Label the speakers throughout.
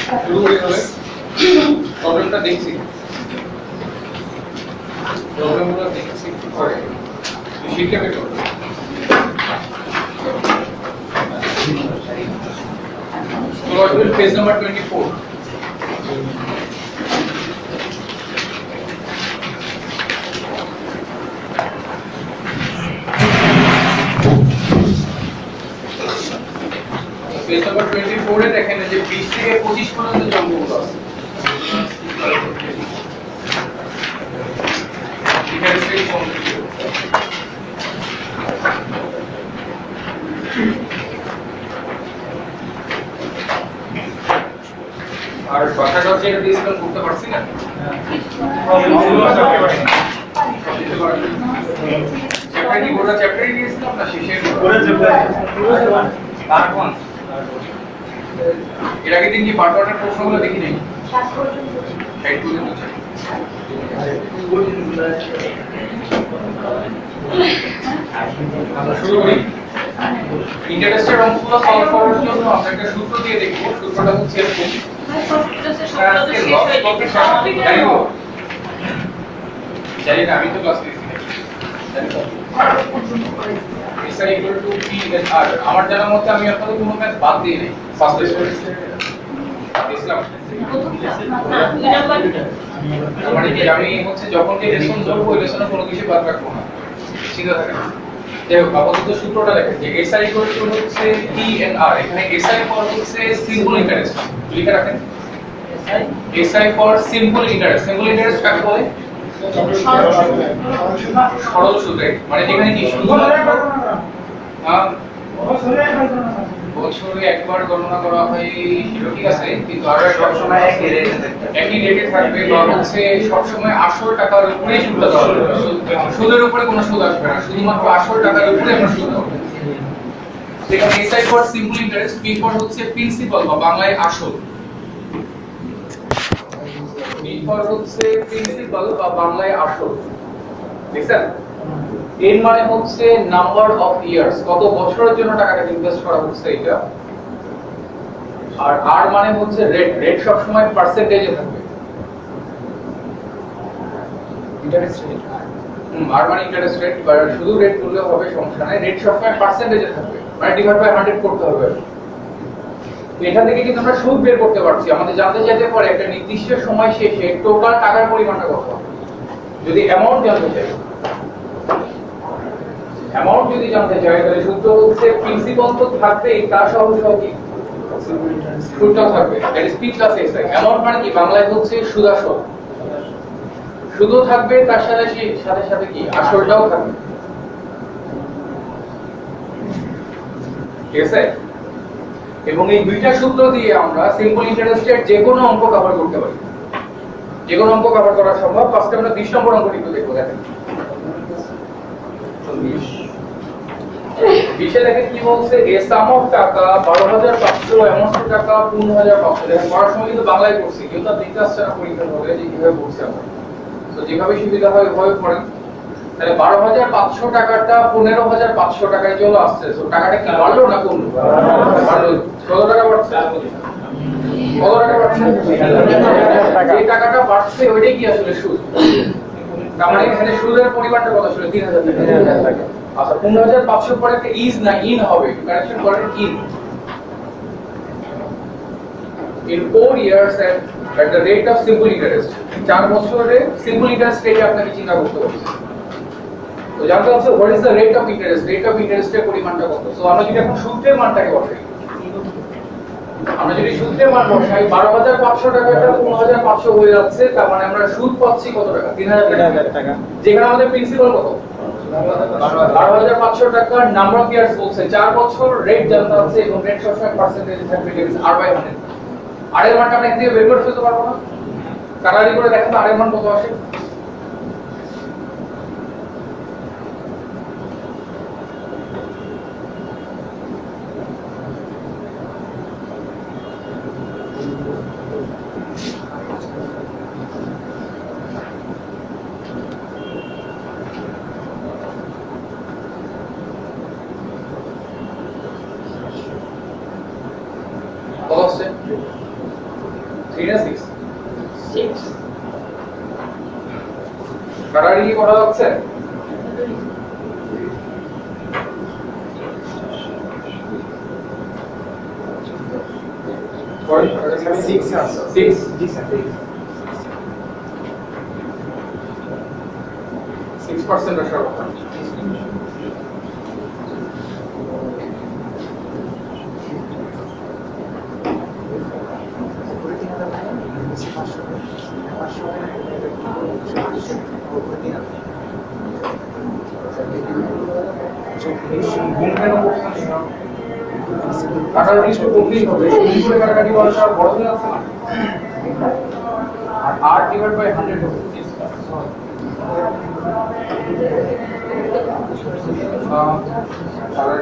Speaker 1: শুরু করি হবে প্রবলেমটা দেখছি প্রবলেমগুলো দেখছি পরে শিখে বের করব So what will page number 24? Page number 24 এ দেখেন যে 20 থেকে 25 পর্যন্ত জঙ্গলগুলো আছে। এখানে সেই কমপ্লিট আর বাকিটা হচ্ছে এটা ডিসকাস করতে পারছি না চ্যাপ্টার কি গোটা চ্যাপ্টারই দিয়েছিলাম না শেষের গোটা চ্যাপ্টার পার্ট 1 এর আগে দিন কি পার্ট 1 এর প্রশ্নগুলো দেখি নাই 7 পর্যন্ত আমরা শুরু করি ইন্টারেস্টের অঙ্কগুলো সলভ করার জন্য আমরা একটা সূত্র দিয়ে দেখব সূত্রটা হচ্ছে এরকম জানি না আমি তো ক্লাস নিয়েছি is equal to p and r আমার জানার মতে আমি আপনাদের কোনো ম্যাথ বাদ দিই নাই ফার্স্ট লেসনে ইসলাম মানে কি আমি হচ্ছে যখন যে লেসন ধরবো ওই লেসনে কোনো কিছু বাদ রাখবো না ঠিক আছে যাই হোক আপাতত সূত্রটা লেখেন যে SI equal to হচ্ছে p and r এখানে SI ফর হচ্ছে সিম্পল ইন্টারেস্ট লিখে রাখেন SI ফর সিম্পল ইন্টারেস্ট কাকে বলে সরল সুদ মানে যেখানে কি শুধুমাত্র বছরে একবার গণনা করা হয় সেটা ঠিক আছে কিন্তু আর সব সময় একই রেটে থাকবে বা হচ্ছে সব সময় আসল টাকার উপরেই সুদটা দেওয়া হবে সুদের উপরে কোনো সুদ আসবে না শুধুমাত্র আসল টাকার উপরে আমরা সুদ দেব যেখানে SI for simple interest P for হচ্ছে প্রিন্সিপাল বা বাংলায় আসল ফর হচ্ছে প্রিন্সিপাল বা বাংলায় আসল দেখছেন এর মানে হচ্ছে নাম্বার অফ ইয়ার্স কত বছরের জন্য টাকাটা ইনভেস্ট করা হচ্ছে এটা আর আর মানে হচ্ছে রেট সব সময় পার্সেন্টেজে থাকবে ইন্টারেস্ট রেট আর মানে ইন্টারেস্ট রেট বা শুধু রেট বললে হবে সমস্যা নাই রেট সব সময় পার্সেন্টেজে থাকবে মানে ডিভাইড বাই 100 করতে হবে এখান থেকে কিন্তু আমরা সুদ বের করতে পারছি আমাদের জানতে চাইতে পারে একটা নির্দিষ্ট সময় শেষে টোটাল টাকার পরিমাণটা কত যদি অ্যামাউন্ট জানতে চাই অ্যামাউন্ট যদি জানতে চাই তাহলে সূত্র হচ্ছে প্রিন্সিপাল তো থাকবেই তার সহ কি সুদটাও থাকবে that is P plus SI amount মানে কি বাংলায় হচ্ছে সুদ আসল সুদও থাকবে তার সাথে সাথে কি আসলটাও থাকবে ঠিক আছে এবং এই দুইটা সূত্র দিয়ে আমরা সিম্পল ইন্টারেস্টের যে কোনো অঙ্ক কভার করতে পারি যে কোনো অঙ্ক কভার করা সম্ভব ফার্স্টে আমরা 20 নম্বর অঙ্কটি একটু দেখব দেখেন 20 এ দেখেন কি বলছে এ সাম অফ টাকা 12500 এমন টাকা 15500 দেখেন পড়ার সময় কিন্তু বাংলায় পড়ছি কিন্তু দেখতে আসছে না পরীক্ষার হলে যে কিভাবে পড়ছি আমরা তো যেভাবে সুবিধা হয় ওইভাবে পড়েন তাহলে 12500 টাকাটা 15500 টাকায় চলে আসছে তো টাকাটা কি বাড়লো না কমলো বাড়লো কত টাকা বাড়ছে কত টাকা বাড়ছে এই টাকাটা বাড়ছে ওইটাই কি আসলে সুদ তার মানে এখানে সুদের পরিমাণটা কত ছিল 3000 টাকা আচ্ছা 15500 পরে একটা ইজ না ইন হবে কারেকশন করেন in in 4 years at the rate of simple interest 4 বছরে সিম্পল ইন্টারেস্ট রেটে আপনাকে চিন্তা করতে হবে তো জানতে হচ্ছে what is the rate of ইন্টারেস্টের পরিমাণটা কত সো আমরা যদি এখন সুদের মানটাকে বসাই আমরা যদি সুদের মান বসাই 12500 টাকাটা 15500 হয়ে যাচ্ছে তার মানে আমরা সুদ পাচ্ছি কত টাকা 3000 টাকা যেখানে আমাদের প্রিন্সিপাল কত 12500 টাকা নাম্বার অফ ইয়ার্স বলছে 4 বছর রেট জানতে হচ্ছে এবং রেট সবসময় পার্সেন্টেজ থাকবে r/100 আর এর মানটা আমরা এখানে বের করে ফেলতে পারবো না কাটারি করে দেখেন তো আর এর মান কত আসে কত আসছে 3 না 6 6 কাটাকাটি কি করা যাচ্ছে? Sorry, 6 আছে 6 জি স্যার 6% আসার কথা। কাটাকাটি তো করতেই হবে, এই করে কাটাকাটি করাটা বড় দিন আছে না, আর r ডিভাইড বাই 100 হবে। তারপরে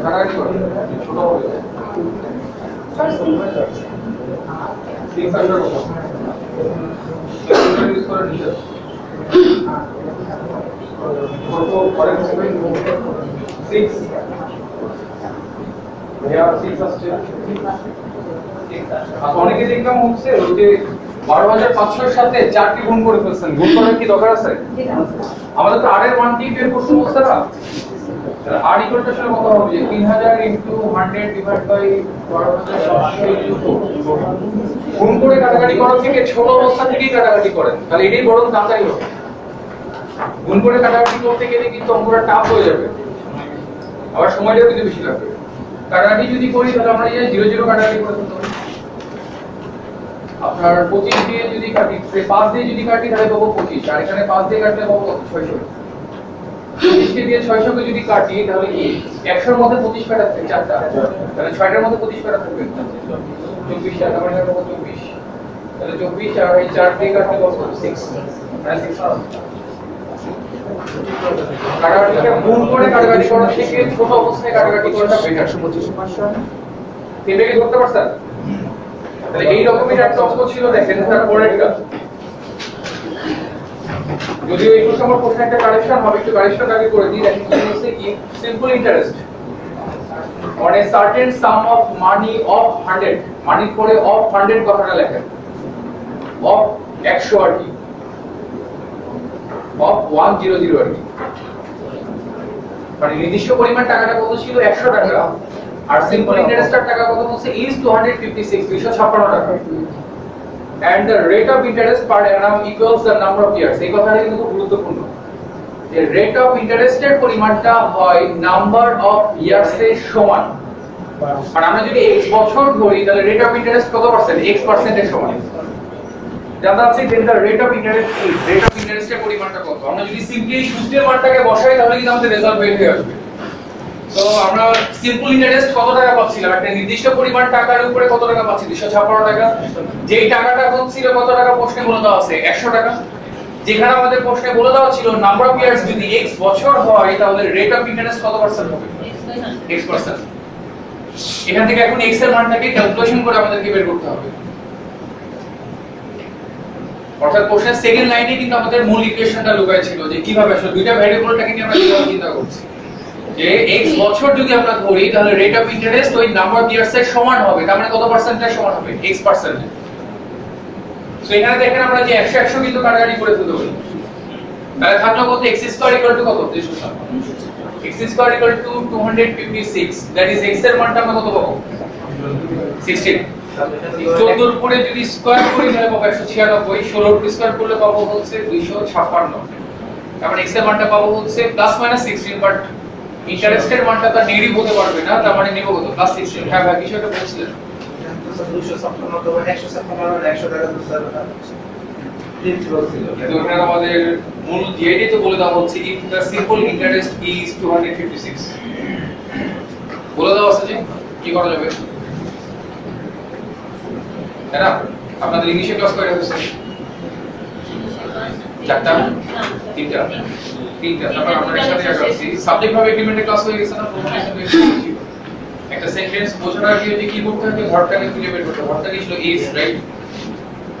Speaker 1: কাটাকাটি করে ছোট হবে ঠিক আছে ইউজ করে নিতে কত পরে 6 ভাইয়া 6 আসছে আর অনেকে দেখলাম হচ্ছে ওই যে 12500 এর সাথে 4টি গুণ করে ফেলছেন, গুণ করার কি দরকার আছে? আমাদের তো r এর মানটি বের করতে বলছে না, r ইকুয়াল টু আসলে কত হবে যে 3000 ইনটু 100 ডিভাইড বাই 12500 গুণ করে কাটাকাটি করার থেকে ছোট অবস্থা থেকেই কাটাকাটি করেন, তাহলে এটাই বরং তাড়াতাড়ি হবে। গুণ করে কাটাকাটি করতে গেলে কিন্তু অঙ্কটা টাফ হয়ে যাবে, আবার সময়টাও কিন্তু বেশি লাগবে। কাটাকাটি যদি করি তাহলে আমরা এই 0 0 কাটাকাটি করে ফেলতে পারি। আপনার 25 দিয়ে যদি কাটি, 5 দিয়ে যদি কাটি তাহলে পাবো 25, আর এখানে 5 দিয়ে কাটলে পাবো 600। 25 দিয়ে 600 কে যদি কাটি তাহলে কি 100 এর মধ্যে 25 কাটাচ্ছে 4টা, তাহলে 6টার মধ্যে 25 কাটা থাকবে 24 টা, তার মানে পাবো 24, তাহলে 24 আর এই 4 দিয়ে কাটলে পাবো 6, মানে 6 কাটাকাটিটা গুণ করে কাটাকাটি করার থেকে ছোট অবস্থায় কাটাকাটি করাটা বেটার। 25% তিনটাকে ধরতে পারছেন? তাহলে এই রকমের একটা অঙ্ক ছিল, দেখেন তারপরে এটা যদিও এই প্রশ্ন আমার প্রশ্ন একটা কারেকশন হবে, একটু কারেকশন আগে করে দিই। দেখেন কি বলছে, কি simple interest on a certain sum of money of 100, মানি করে of 100 কথাটা লেখেন, of 100 আর কি, of 100 আর কি, মানে নির্দিষ্ট পরিমাণ টাকাটা কত ছিল 100 টাকা, আর সিম্পল ইন্টারেস্টের টাকা কত বলছে is 256 256 টাকা, and the rate of interest per annum equals the number of years। এই কথাটা কিন্তু খুব গুরুত্বপূর্ণ, যে রেট অফ ইন্টারেস্টের পরিমাণটা হয় নাম্বার অফ ইয়ার্স এর সমান, আর আমরা যদি x বছর ধরি তাহলে রেট অফ ইন্টারেস্ট কত পার্সেন্ট, x পার্সেন্টের সমান। জানতে চাচ্ছি দেন দ্য রেট অফ ইন্টারেস্ট কি, রেট অফ ইন্টারেস্টের পরিমাণটা কত। আমরা যদি সিম্পলি সূত্রের মানটাকে বসাই তাহলে কিন্তু আমাদের রেজাল্ট বের হয়ে আসবে। তো আমরা সিম্পল ইন্টারেস্ট কত টাকা পাচ্ছিলাম, একটা নির্দিষ্ট পরিমাণ টাকার উপরে কত টাকা পাচ্ছি 256 টাকা, যেই টাকাটা হচ্ছিল কত টাকা প্রশ্নে বলে দেওয়া আছে 100 টাকা, যেখানে আমাদের প্রশ্নে বলে দেওয়া ছিল নাম্বার অফ ইয়ার্স যদি x বছর হয় তাহলে রেট অফ ইন্টারেস্ট কত পার্সেন্ট হবে, x পার্সেন্ট। এখান থেকে এখন x এর মানটাকে ক্যালকুলেশন করে আমাদেরকে বের করতে হবে, অর্থাৎ কোশ্চেন সেকেন্ড লাইনে কিন্তু আমাদের মূল ইকুয়েশনটা লুকায় ছিল, যে কিভাবে আসলে দুইটা ভ্যারিয়েবলটাকে নিয়ে আমরা কিভাবে চিন্তা করছি, যে x বছর যদি আমরা ধরি তাহলে রেট অফ ইন্টারেস্ট ওই নাম্বার অফ ইয়ার্স এর সমান হবে, তার মানে কত পার্সেন্টের সমান হবে, x পার্সেন্ট। সো এখানে দেখেন আমরা যে 100 100 কিন্তু কাটাকাটি করে ফেলতে পারি, তাহলে থাকলো কত, x স্কয়ার ইকুয়াল টু কত 360, x square equal to 256, that is x এর মানটা আমরা কত পাবো 16, 14 এর উপরে যদি স্কয়ার করি তাহলে পাবো 196, 16 এর স্কয়ার করলে পাবো হচ্ছে 256, তার মানে x এর মানটা পাবো হচ্ছে প্লাস মাইনাস 16, বাট ইন্টারেস্টের মানটা তার নেগেটিভ হতে পারবে না, তার মানে নেব কত প্লাস 16। হ্যাঁ ভাই কিছু একটা বলছিলেন,
Speaker 2: 256 তো 156 টাকা 200 টাকা প্রিন্সিপাল ছিল,
Speaker 1: কিন্তু এখানে আমাদের মূল জিআইডি তো বলে দেওয়া হচ্ছে if the simple interest is 256 বলে দেওয়া আছে, যে কি করা যাবে, তাই না? আপনাদের ইংলিশে ক্লাস কয়টা হয়েছে? 4টা? 3টা? 3টা। তারপর আপনাদের সাথে আসছি সাবজেক্ট ভাবে এগ্রিমেন্টে ক্লাস হয়ে গেছে না? প্রপোজিশন বের ছিল। একটা সেন্টেন্স বোঝানোর আগে যে কি করতে হবে, ভার্বটাকে খুঁজে বের করতে হবে। ভার্বটা কি ছিল? Is, right?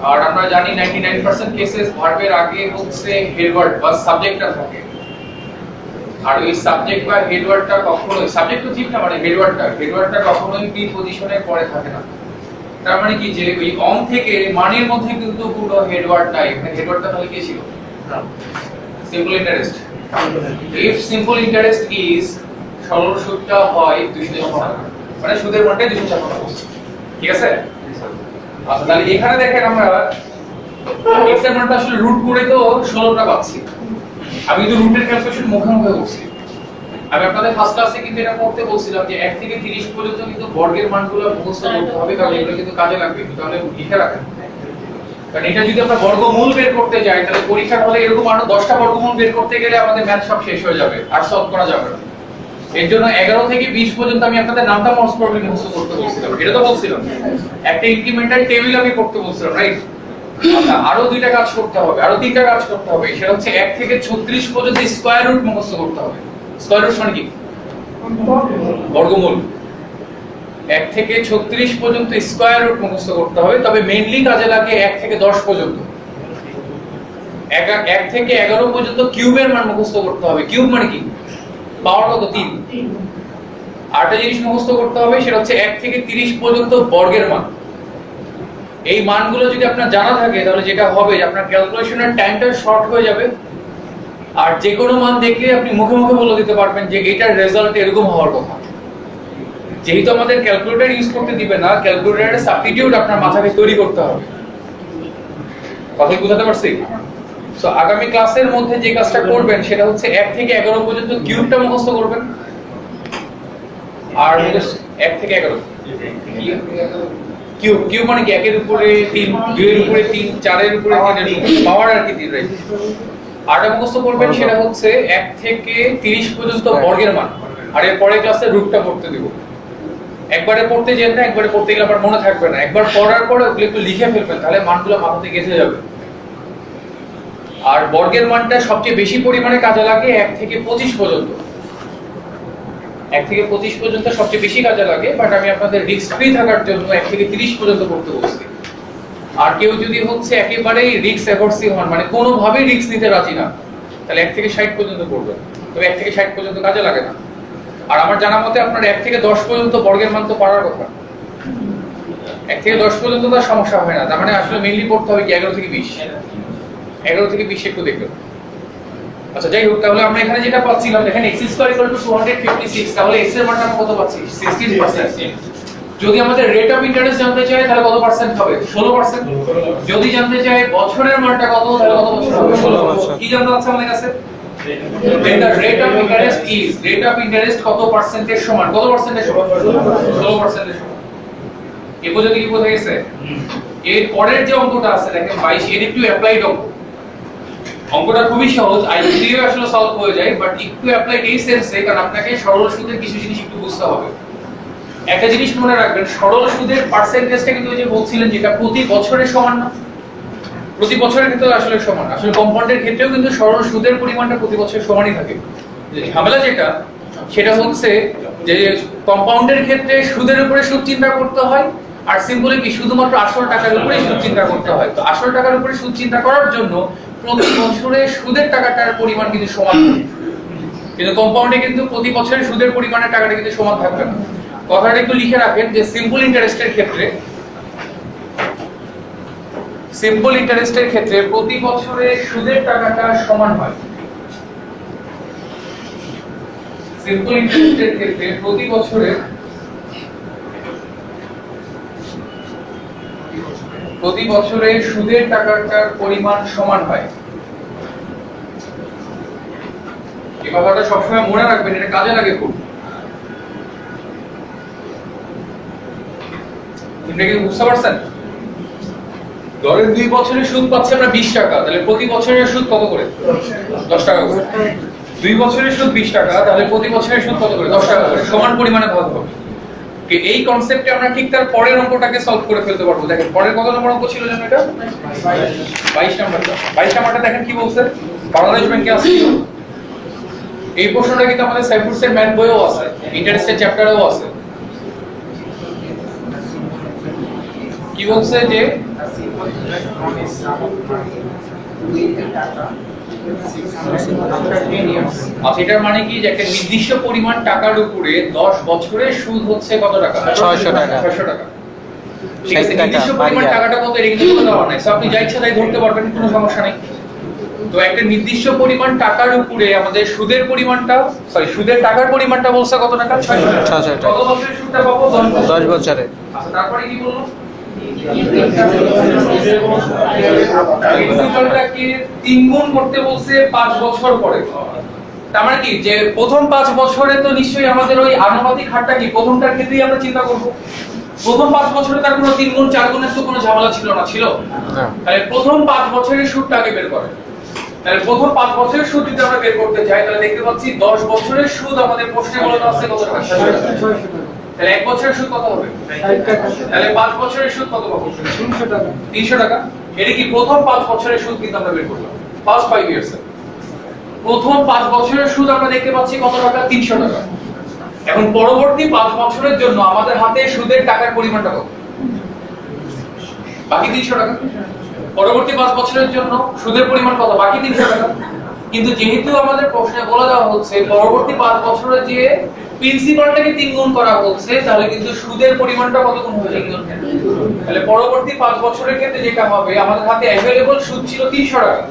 Speaker 1: আর আমরা জানি 99% কেসেস ভার্বের আগে হচ্ছে হেড ওয়ার্ড বা সাবজেক্টটা থাকে। আর ওই সাবজেক্ট বা হেড ওয়ার্ডটা কখনোই, সাবজেক্ট তো ঠিক না, মানে হেড ওয়ার্ডটা কখনোই প্রি পজিশনের পরে থাকে না। তার মানে কি যে ওই অন থেকে মানের মধ্যে কিন্তু পুরো হেড ওয়ার্ড নাই। এখানে হেড ওয়ার্ডটা তাহলে কি ছিল? Simple interest. If simple interest is, সরল সুদটা হয় 256, মানে সুদের মানটা 256। ঠিক আছে? আচ্ছা, তাহলে এখানে দেখেন আমরা x এর মানটা আসলে রুট করে তো 16টা পাচ্ছি। আমি কিন্তু রুটের ক্যালকুলেশন মুখে মুখে করছি। আমি আপনাদের ফার্স্ট ক্লাসে কিন্তু এটা করতে বলছিলাম যে 1 থেকে 30 পর্যন্ত কিন্তু বর্গের মানগুলো মুখস্থ করতে হবে, কারণ এগুলো কিন্তু কাজে লাগবে। তাহলে লিখে রাখেন, কারণ এটা যদি আমরা বর্গমূল বের করতে যাই তাহলে পরীক্ষার হলে এরকম আরো 10টা বর্গমূল বের করতে গেলে আমাদের ম্যাথ সব শেষ হয়ে যাবে, আর সলভ করা যাবে না। এর জন্য 11 থেকে 20 পর্যন্ত আমি আপনাদের নামটা মোস্ট প্রবলেম মুখস্থ করতে বলছিলাম। এটা তো বলছিলাম একটা ইনক্রিমেন্টাল টেবিল আমি করতে বলছিলাম, রাইট? আচ্ছা, আরো 2টা কাজ করতে হবে, আরো 3টা কাজ করতে হবে। সেটা হচ্ছে 1 থেকে 36 পর্যন্ত স্কয়ার রুট মুখস্থ করতে হবে। স্কয়ার রুট মানে কি? বর্গমূল। 1 থেকে 36 পর্যন্ত স্কয়ার রুট মুখস্থ করতে হবে। তবে মেইনলি কাজে লাগে 1 থেকে 10 পর্যন্ত। 1 থেকে 11 পর্যন্ত কিউবের মান মুখস্থ করতে হবে। কিউব মানে কি? পাওয়ার কত? 3। আরেকটা জিনিস মুখস্থ করতে হবে, সেটা হচ্ছে 1 থেকে 30 পর্যন্ত বর্গের মান। এই মানগুলো যদি আপনার জানা থাকে তাহলে যেটা হবে যে আপনার ক্যালকুলেশনের টাইমটা শর্ট হয়ে যাবে। আর যে কোনো মান দেখলে আপনি মুখে মুখে বলে দিতে পারবেন যে এটার রেজাল্ট এরকম হওয়ার কথা। যেহেতু আমাদের ক্যালকুলেটর ইউজ করতে দিবে না, ক্যালকুলেটরের সাবস্টিটিউট আপনার মাথায় তৈরি করতে হবে। কথা কি বুঝাতে পারছি? সো আগামী ক্লাসের মধ্যে যে কাজটা করবেন সেটা হচ্ছে 1 থেকে 11 পর্যন্ত কিউবটা মুখস্থ করবেন। আর 1 থেকে 11 কিউব মানে কি? 1 এর উপরে 3, 2 এর উপরে 3, 4 এর উপরে 3 এর পাওয়ার আর কি 3, রাইট? আরটা মুখস্থ করবেন সেটা হচ্ছে 1 থেকে 30 পর্যন্ত বর্গের মান। আর এর পরের ক্লাসে রুটটা পড়তে দিব। একবারে পড়তে যেন না, একবারে পড়তে গেলে আবার মনে থাকবে না। একবার পড়ার পরে ওগুলো একটু লিখে ফেলবেন, তাহলে মানগুলো মাথাতে গেঁথে যাবে। আর বর্গের মানটা সবচেয়ে বেশি পরিমাণে কাজে লাগে 1 থেকে 25 পর্যন্ত। 1 থেকে 25 পর্যন্ত সবচেয়ে বেশি কাজে লাগে, বাট আমি আপনাদের রিস্ক ফ্রি থাকার জন্য 1 থেকে 30 পর্যন্ত পড়তে বলছি। আর কেউ যদি হচ্ছে একেবারেই রিস্ক অ্যাভার্সিভ হন, মানে কোনোভাবেই রিস্ক নিতে রাজি না, তাহলে 1 থেকে 60 পর্যন্ত পড়বেন। তবে 1 থেকে 60 পর্যন্ত কাজে লাগে না। আর আমার জানা মতে আপনার 1 থেকে 10 পর্যন্ত বর্গের মান তো পারার কথা। 1 থেকে 10 পর্যন্ত তার সমস্যা হয় না। তার মানে আসলে মেইনলি পড়তে হবে কি 11 থেকে 20। 11 থেকে 20 একটু দেখবেন। আচ্ছা, যাই হোক, তাহলে আমরা এখানে যেটা পাচ্ছিলাম, দেখেন x² = 256, তাহলে x এর মানটা আমরা কত পাচ্ছি? 16%। যদি আমাদের রেট অফ ইন্টারেস্ট জানতে চাই তাহলে কত পার্সেন্ট হবে? 16%। যদি জানতে চাই বছরের মানটা কত, তাহলে কত বছর হবে? 16%। কি জানতে চাচ্ছে আমাদের কাছে? the rate of interest is, rate of interest কত পার্সেন্টের সমান? কত পার্সেন্টের সমান? 16%-এর সমান। এই পর্যন্ত কি বোঝা গেছে? এর পরের যে অঙ্কটা আছে দেখেন 22, এর একটু অ্যাপ্লাইড অঙ্ক। অঙ্কটা খুবই সহজ, আইসিডিও আসলে সলভ হয়ে যায়, বাট একটু অ্যাপ্লাইড এই সেন্সে, কারণ আপনাকে সরল সুদের কিছু জিনিস একটু বুঝতে হবে। একটা জিনিস মনে রাখবেন, সরল সুদের পার্সেন্টেজটা কিন্তু ওই যে বলছিলেন যেটা প্রতি বছরের সমান না, প্রতি বছরের ক্ষেত্রে আসলে সমান। আসলে কম্পাউন্ডের ক্ষেত্রেও কিন্তু সরল সুদের পরিমাণটা প্রতি বছর সমানই থাকে। ঝামেলা যেটা সেটা হচ্ছে যে কম্পাউন্ডের ক্ষেত্রে সুদের উপরে সুদ চিন্তা করতে হয়, আর সিম্পলি কি শুধুমাত্র আসল টাকার উপরে সুদ চিন্তা করতে হয়। তো আসল টাকার উপরে সুদ চিন্তা করার জন্য প্রতি বছরে সুদের টাকাটার পরিমাণ কিন্তু সমান থাকে, কিন্তু কম্পাউন্ডে কিন্তু প্রতি বছরের সুদের পরিমাণের টাকাটা কিন্তু সমান থাকবে না। কথাটা একটু লিখে রাখেন যে সিম্পল ইন্টারেস্টের ক্ষেত্রে, সিম্পল ইন্টারেস্টের ক্ষেত্রে প্রতি বছরে সুদের টাকাটা সমান হয়। সিম্পল ইন্টারেস্টের ক্ষেত্রে প্রতি বছরে সুদের টাকাটার পরিমাণ সমান হয়। এই কথাটা সবসময় মনে রাখবেন, এটা কাজে লাগে খুব। এটা কি বুঝতে পারছেন? ধরেন 2 বছরের সুদ পাচ্ছি আমরা 20 টাকা, তাহলে প্রতি বছরের সুদ কত করে? 10 টাকা করে। 2 বছরের সুদ 20 টাকা, তাহলে প্রতি বছরের সুদ কত করে? 10 টাকা করে। সমান পরিমাণে ভাগ হবে। এই কনসেপ্টে আমরা ঠিক তার পরের অঙ্কটাকে সলভ করে ফেলতে পারবো। দেখেন পরের কত নম্বর অঙ্ক ছিল যেন এটা 22 নাম্বারটা। 22 নাম্বারটা দেখেন কি বলছে, বাংলাদেশ ব্যাংকে আছে। এই প্রশ্নটা কিন্তু আমাদের সাইফুরসের ম্যাথ বইও আছে, ইন্টারেস্টের চ্যাপ্টারেও আছে। কি বলছে যে আচ্ছা, এটার মানে কি যে একটা নির্দিষ্ট পরিমাণ টাকার উপরে 10 বছরের সুদ হচ্ছে কত টাকা?
Speaker 3: 600 টাকা।
Speaker 1: 600 টাকা। ঠিক আছে, নির্দিষ্ট পরিমাণ টাকাটা কত এটা কিন্তু বলে দেওয়া নাই। সো আপনি যা ইচ্ছা তাই ধরতে পারবেন, কোনো সমস্যা নেই। তো একটা নির্দিষ্ট পরিমাণ টাকার উপরে আমাদের সুদের পরিমাণটা, সুদের টাকার পরিমাণটা বলছে কত টাকা? 600 টাকা। কত বছরের সুদটা পাবো?
Speaker 3: 10 বছরে।
Speaker 1: আচ্ছা, তারপরে কি বলবো? প্রিন্সিপালটাকে 3 গুণ করতে বলছে 5 বছর পরে। তার মানে কি যে প্রথম 5 বছরে তো নিশ্চয়ই আমাদের ওই আনুপাতিক হারটা কি প্রথমটার ক্ষেত্রেই আমরা চিন্তা করব। প্রথম 5 বছরে তার কোনো 3 গুণ 4 গুণের তো কোনো ঝামেলা ছিল না, ছিল? তাহলে প্রথম 5 বছরের সুদটা আগে বের করে। তাহলে প্রথম 5 বছরের সুদ যদি আমরা বের করতে চাই তাহলে দেখতে পাচ্ছি 10 বছরের সুদ আমাদের প্রশ্নে বলা আছে কত টাকা? 600 টাকা। তাহলে 1 বছরের সুদ কত হবে? 60 টাকা। তাহলে 5 বছরের সুদ কত পাবো? 300 টাকা। 300 টাকা। এটা কি প্রথম 5 বছরের সুদ কিন্তু আমরা বের করলাম, ফার্স্ট 5 ইয়ার্স। প্রথম 5 বছরের সুদ আমরা দেখতে পাচ্ছি কত টাকা? 300 টাকা। এখন পরবর্তী 5 বছরের জন্য আমাদের হাতে সুদের টাকার পরিমাণটা কত? বাকি 300 টাকা। পরবর্তী 5 বছরের জন্য সুদের পরিমাণ কত? বাকি 300 টাকা। কিন্তু যেহেতু আমাদের প্রশ্নে বলা দেওয়া হচ্ছে পরবর্তী 5 বছরে যে প্রিন্সিপালটাকে 3 গুণ করা হচ্ছে, তাহলে কিন্তু সুদের পরিমাণটা কত গুণ হয়ে যাবে? তাহলে পরবর্তী 5 বছরের ক্ষেত্রে যেটা হবে, আমাদের হাতে अवेलेबल সুদ ছিল 300 টাকা।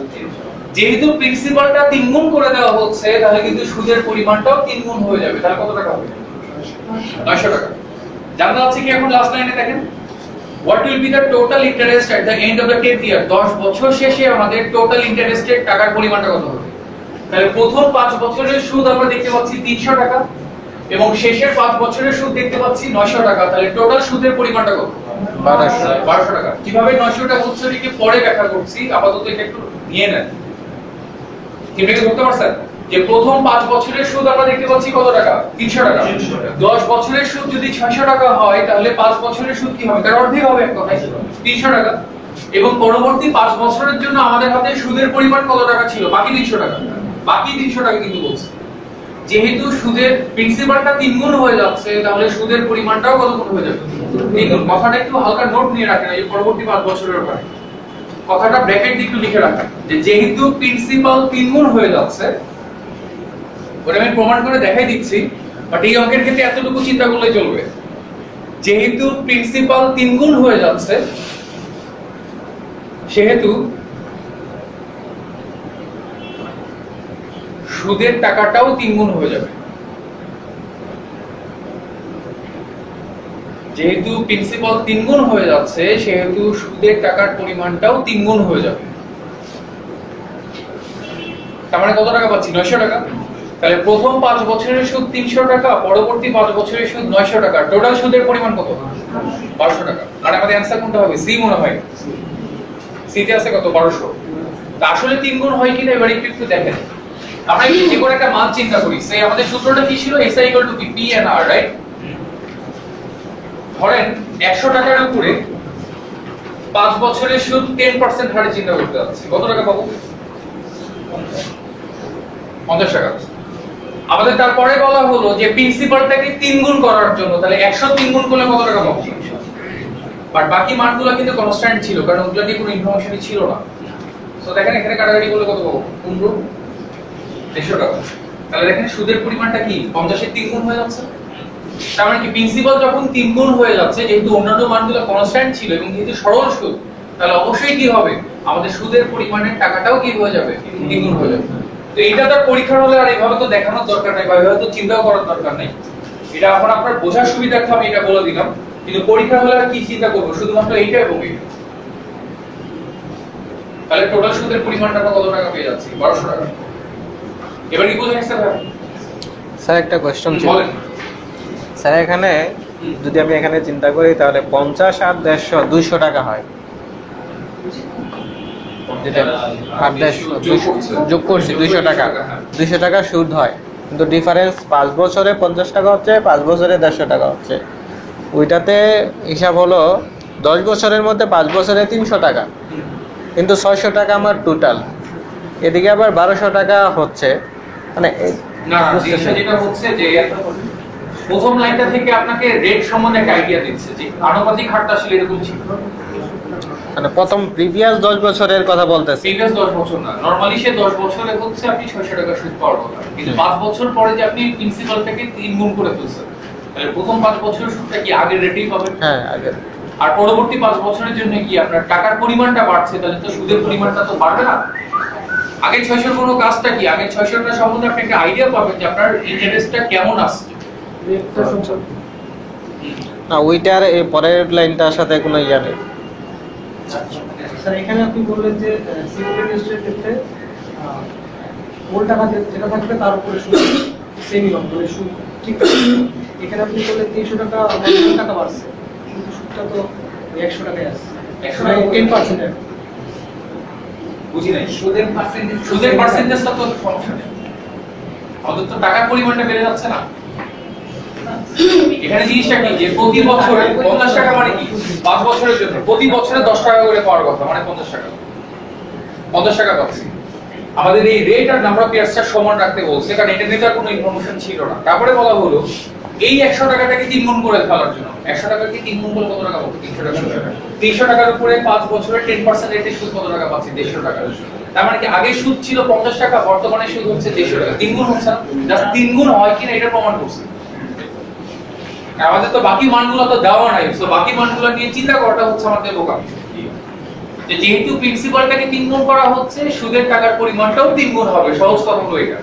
Speaker 1: যেহেতু প্রিন্সিপালটা 3 গুণ করে দেওয়া হচ্ছে, তাহলে কিন্তু সুদের পরিমাণটাও 3 গুণ হয়ে যাবে। তাহলে কত টাকা হবে? 900 টাকা। জানা আছে কি? এখন লাস্ট লাইনে দেখেন, what will be the total interest at the end of the 10th year? 10 বছর শেষে আমাদের টোটাল ইন্টারেস্টের টাকার পরিমাণটা কত হবে? তাহলে প্রথম 5 বছরের সুদ আমরা দেখতে পাচ্ছি 300 টাকা এবং শেষের 5 বছরের সুদ দেখতে পাচ্ছি 900 টাকা। তাহলে টোটাল সুদের পরিমাণটা কত? 1200 টাকা। কিভাবে 900 টাকা হচ্ছে এটাকে পরে ব্যাখ্যা করছি, আপাতত এটা একটু নিয়ে নেন। কিভাবে ধরতে পারছেন যে প্রথম 5 বছরের সুদ আমরা দেখতে পাচ্ছি কত টাকা? 300 টাকা। 10 বছরের সুদ যদি 600 টাকা হয় তাহলে 5 বছরের সুদ কি হবে? তার অর্ধেক হবে এক কথায় 300 টাকা। এবং পরবর্তী 5 বছরের জন্য আমাদের হাতে সুদের পরিমাণ কত টাকা ছিল? বাকি 300 টাকা। বাকি 300 টাকা কিন্তু বলছে যেহেতু সুদের প্রিন্সিপালটা 3 গুণ হয়ে যাচ্ছে, তাহলে সুদের পরিমাণটাও কত গুণ হয়ে যাবে? 3 গুণ। কথাটা একটু হালকা নোট নিয়ে রাখেন এই পরবর্তী 5 বছরের পরে। কথাটা ব্র্যাকেট দিয়ে একটু লিখে রাখেন যে যেহেতু প্রিন্সিপাল 3 গুণ হয়ে যাচ্ছে, ওটা আমি প্রমাণ করে দেখাই দিচ্ছি, বাট এই অঙ্কের ক্ষেত্রে এতটুকু চিন্তা করলে চলবে। যেহেতু প্রিন্সিপাল 3 গুণ হয়ে যাচ্ছে, সেহেতু সুদের টাকাটাও 3 গুণ হয়ে যাবে। যেহেতু প্রিন্সিপাল 3 গুণ হয়ে যাচ্ছে, সেহেতু সুদের টাকার পরিমাণটাও 3 গুণ হয়ে যাবে। তার মানে কত টাকা পাচ্ছি? 900 টাকা। তাহলে প্রথম 5 বছরের সুদ 300 টাকা, পরবর্তী 5 বছরের সুদ 900 টাকা। টোটাল সুদের পরিমাণ কত? 1200 টাকা। আর আমাদের অ্যানসার কোনটা হবে? সি মনে হয়। সি তে আছে কত? 1200। তা আসলে 3 গুণ হয় কিনা এবারে একটু দেখেন। আমরা কি করে একটা মান চিন্তা করি? সেই আমাদের সূত্রটা কি ছিল? SI = P and R, right? ধরেন 100 টাকার উপরে 5 বছরের সুদ 10% হারে চিন্তা করতে যাচ্ছি। কত টাকা পাবো? 50 টাকা। আমাদের তারপরে বলা হলো যে প্রিন্সিপালটাকে 3 গুণ করার জন্য, তাহলে 100 3 গুণ করলে কত টাকা পাবো? বাট বাকি মানগুলো কিন্তু কনস্ট্যান্ট ছিল, কারণ ওগুলা নিয়ে কোনো ইনফরমেশনই ছিল না। সো দেখেন এখানে কাটাকাটি করলে কত পাবো? 15 150 টাকা। তাহলে দেখেন সুদের পরিমাণটা কি 50 এর 3 গুণ হয়ে যাচ্ছে। তার মানে কি প্রিন্সিপাল যখন 3 গুণ হয়ে যাচ্ছে, যেহেতু অন্যান্য মানগুলো কনস্ট্যান্ট ছিল এবং যেহেতু সরল সুদ, তাহলে অবশ্যই কি হবে? আমাদের সুদের পরিমাণের টাকাটাও কি হয়ে যাবে? 3 গুণ হয়ে যাবে। তো এটা তো পরীক্ষার হলে আর এইভাবে তো দেখানোর দরকার নাই, বা এইভাবে তো চিন্তাও করার দরকার নাই। এটা এখন আপনার বোঝার সুবিধার্থে আমি এটা বলে দিলাম, কিন্তু পরীক্ষা হলে আর কি চিন্তা করব? শুধুমাত্র এইটা এবং এইটা। তাহলে টোটাল সুদের পরিমাণটা কত টাকা পেয়ে যাচ্ছি? 1200 টাকা। এবার কি বোঝা গেছে ভাই?
Speaker 3: স্যার একটা কোশ্চেন ছিল।
Speaker 1: বলেন।
Speaker 3: স্যার এখানে যদি আমি এখানে চিন্তা করি তাহলে 50 আর 150 200 টাকা হয়। যেটা 8 যোগ করছি 200 টাকা। 200 টাকা সুদ হয়, কিন্তু ডিফারেন্স 5 বছরে 50 টাকা হচ্ছে, 5 বছরে 150 টাকা হচ্ছে। ওইটাতে হিসাব হলো 10 বছরের মধ্যে 5 বছরে 300 টাকা, কিন্তু 600 টাকা আমার টোটাল, এদিকে আবার 1200 টাকা হচ্ছে, মানে
Speaker 1: না জিনিসটা যেটা হচ্ছে যে প্রথম লাইনটা থেকে আপনাকে রেট সম্বন্ধে একটা আইডিয়া দিচ্ছে যে আনুপাতিক হারটা আসলে এরকম ছিল।
Speaker 3: মানে প্রথম প্রিভিয়াস 10 বছরের কথা বলতেছি।
Speaker 1: প্রিভিয়াস 10 বছর না, নরমালি সে 10 বছরে হচ্ছে আপনি 600 টাকা সুদ পাওয়ার কথা, কিন্তু 5 বছর পরে যে আপনি প্রিন্সিপাল থেকে 3 গুণ করে ফেলছেন, তাহলে প্রথম 5 বছরের সুদটা কি আগের রেটেই পাবেন?
Speaker 3: হ্যাঁ আগের।
Speaker 1: আর পরবর্তী 5 বছরের জন্য কি আপনার টাকার পরিমাণটা বাড়ছে, তাহলে তো সুদের পরিমাণটা তো বাড়বে না। আগে 600 কোনো কাজটা কি, আগে 600 টাকা সম্বন্ধে আপনি একটা আইডিয়া পাবেন যে আপনার ইন্টারেস্টটা কেমন আসছে।
Speaker 3: না ওইটার এই পরের লাইনটার সাথে কোনো ইয়া নেই।
Speaker 4: স্যার এখানে আপনি বললেন যে সিকিউরিটি রেজিস্ট্রের ক্ষেত্রে মূল টাকা যেটা থাকবে তার উপরে সুদ সেম নিয়ম মানে সুদ ঠিক আছে। এখানে আপনি বললেন 300 টাকা আমার মূল টাকা বাড়ছে, কিন্তু সুদটা তো 100 টাকায় আসছে,
Speaker 1: 100 টাকা
Speaker 4: 10%।
Speaker 1: বুঝি নাই,
Speaker 2: সুদের
Speaker 1: পার্সেন্টেজটা তো সমস্যা নেই, আমাদের তো টাকার পরিমাণটা বেড়ে যাচ্ছে না। এখানে জিনিসটা কি যে প্রতি বছরে 50 টাকা মানে কি 5 বছরের জন্য প্রতি বছরে 10 টাকা করে পাওয়ার কথা, মানে 50 টাকা পাচ্ছি। আমাদের এই রেট আর নাম্বার অফ ইয়ার্সটা সমান রাখতে বলছে, কারণ এটা নিয়ে কোনো ইনফরমেশন ছিল না। তারপরে বলা হলো এই 100 টাকাটাকে 3 গুণ করে ফেলার জন্য, 100 টাকাকে 3 গুণ করলে কত টাকা পাবো? 300 টাকা। 300 টাকার উপরে 5 বছরে 10% রেটে সুদ কত টাকা পাচ্ছি? 150 টাকা। তার মানে কি আগে সুদ ছিল 50 টাকা, বর্তমানে সুদ হচ্ছে 150 টাকা, 3 গুণ হচ্ছে না? জাস্ট 3 গুণ হয় কিনা এটা প্রমাণ করছে। আমাদের তো বাকি মানগুলো তো দেওয়া নাই, সো বাকি মানগুলো নিয়ে চিন্তা করাটা হচ্ছে আমাদের বোকামি। যে যেহেতু প্রিন্সিপালটাকে 3 গুণ করা হচ্ছে, সুদের টাকার পরিমাণটাও 3 গুণ হবে, সহজ কথা হলো এটা।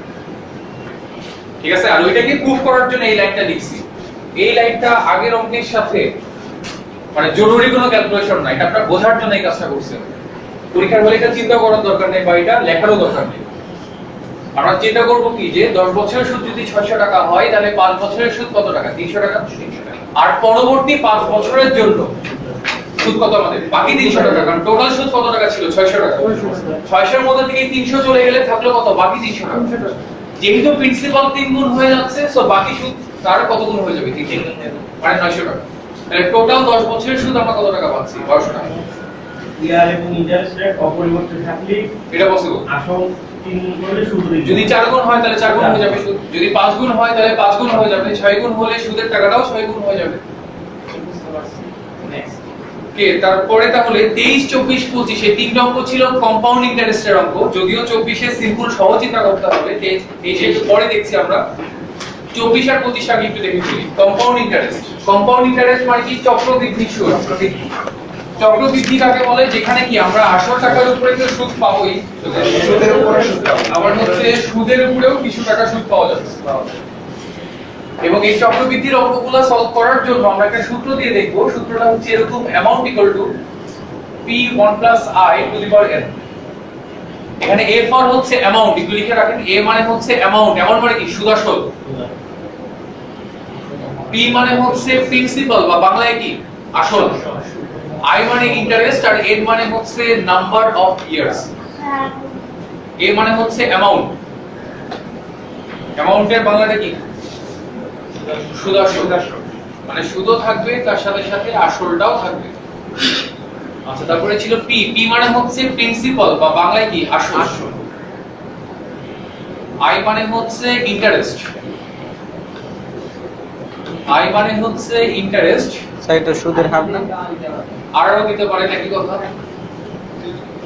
Speaker 1: ঠিক আছে, আর ওইটাকে প্রুফ করার জন্য এই লাইনটা লিখছি। এই লাইনটা আগের অঙ্কের সাথে মানে জরুরি কোনো ক্যালকুলেশন না, এটা আপনারা বোঝার জন্য এই কাজটা করছেন। পরীক্ষার হলে এটা চিন্তা করার দরকার নেই বা এটা লেখারও দরকার নেই। আমরা চিন্তা করব কি যে 10 বছরের সুদ যদি 600 টাকা হয়, তাহলে 5 বছরের সুদ কত টাকা? 300 টাকা। আর পরবর্তী 5 বছরের জন্য সুদ কত আমাদের? বাকি 300 টাকা, কারণ টোটাল সুদ কত টাকা ছিল? 600 টাকা। 600 এর মধ্যে থেকে 300 চলে গেলে থাকলো কত? বাকি 300 টাকা। যেহেতু প্রিন্সিপাল 3 গুণ হয়ে যাচ্ছে, সো বাকি সুদ তার কত গুণ হয়ে যাবে? 3 গুণ, মানে 900 টাকা। তাহলে টোটাল 10 বছরের সুদ আমরা কত টাকা পাচ্ছি? 1200 টাকা।
Speaker 5: ইয়ার এবং ইন্টারেস্ট রেট অপরিবর্তিত থাকলে
Speaker 1: এটা পসিবল।
Speaker 5: আসল 3 গুণ করলে সুদ হয়ে
Speaker 1: যদি 4 গুণ হয় তাহলে 4 গুণ হয়ে যাবে সুদ, যদি 5 গুণ হয় তাহলে 5 গুণ হয়ে যাবে, 6 গুণ হলে সুদের টাকাটাও 6 গুণ হয়ে যাবে। কে তারপরে তাহলে 23 24 25 এই তিনটা অঙ্ক ছিল কম্পাউন্ড ইন্টারেস্টের অঙ্ক, যদিও 24 এ সিম্পল সহজ চিন্তা করতে হবে, এই যে পরে দেখছি আমরা। 24 আর 25 আগে একটু দেখে ফেলি। কম্পাউন্ড ইন্টারেস্ট মানে কি? চক্রবৃদ্ধি সুদ। চক্রবৃদ্ধি কাকে বলে? যেখানে কি আমরা আসল টাকার উপরে তো সুদ পাবোই,
Speaker 2: সুদের উপরে সুদ পাবো।
Speaker 1: আবার হচ্ছে সুদের উপরেও কিছু টাকা সুদ পাওয়া যাবে। এবং এই চক্রবৃদ্ধির অঙ্কগুলো সলভ করার জন্য আমরা একটা সূত্র দিয়ে দেখব। সূত্রটা হচ্ছে এরকম, amount equal to p1 i to the power n। এখানে a ফর হচ্ছে অ্যামাউন্ট, একটু লিখে রাখেন। a মানে হচ্ছে অ্যামাউন্ট, অ্যামাউন্ট মানে কি? সুদ আসল। p মানে হচ্ছে প্রিন্সিপাল বা বাংলায় কি? আসল। i মানে ইন্টারেস্ট, আর n মানে হচ্ছে নাম্বার অফ ইয়ার্স। a মানে হচ্ছে অ্যামাউন্ট, অ্যামাউন্টের বাংলাটা কি? সুদ আসল। মানে সুদও থাকবে তার সাথে সাথে আসলটাও থাকবে। আচ্ছা, তারপরে ছিল p, p মানে হচ্ছে প্রিন্সিপাল বা বাংলায় কি? আসল। i মানে হচ্ছে ইন্টারেস্ট, i মানে হচ্ছে ইন্টারেস্ট।
Speaker 3: সাইটো সুদের হার না?
Speaker 1: আরও দিতে পারেন একই কথা,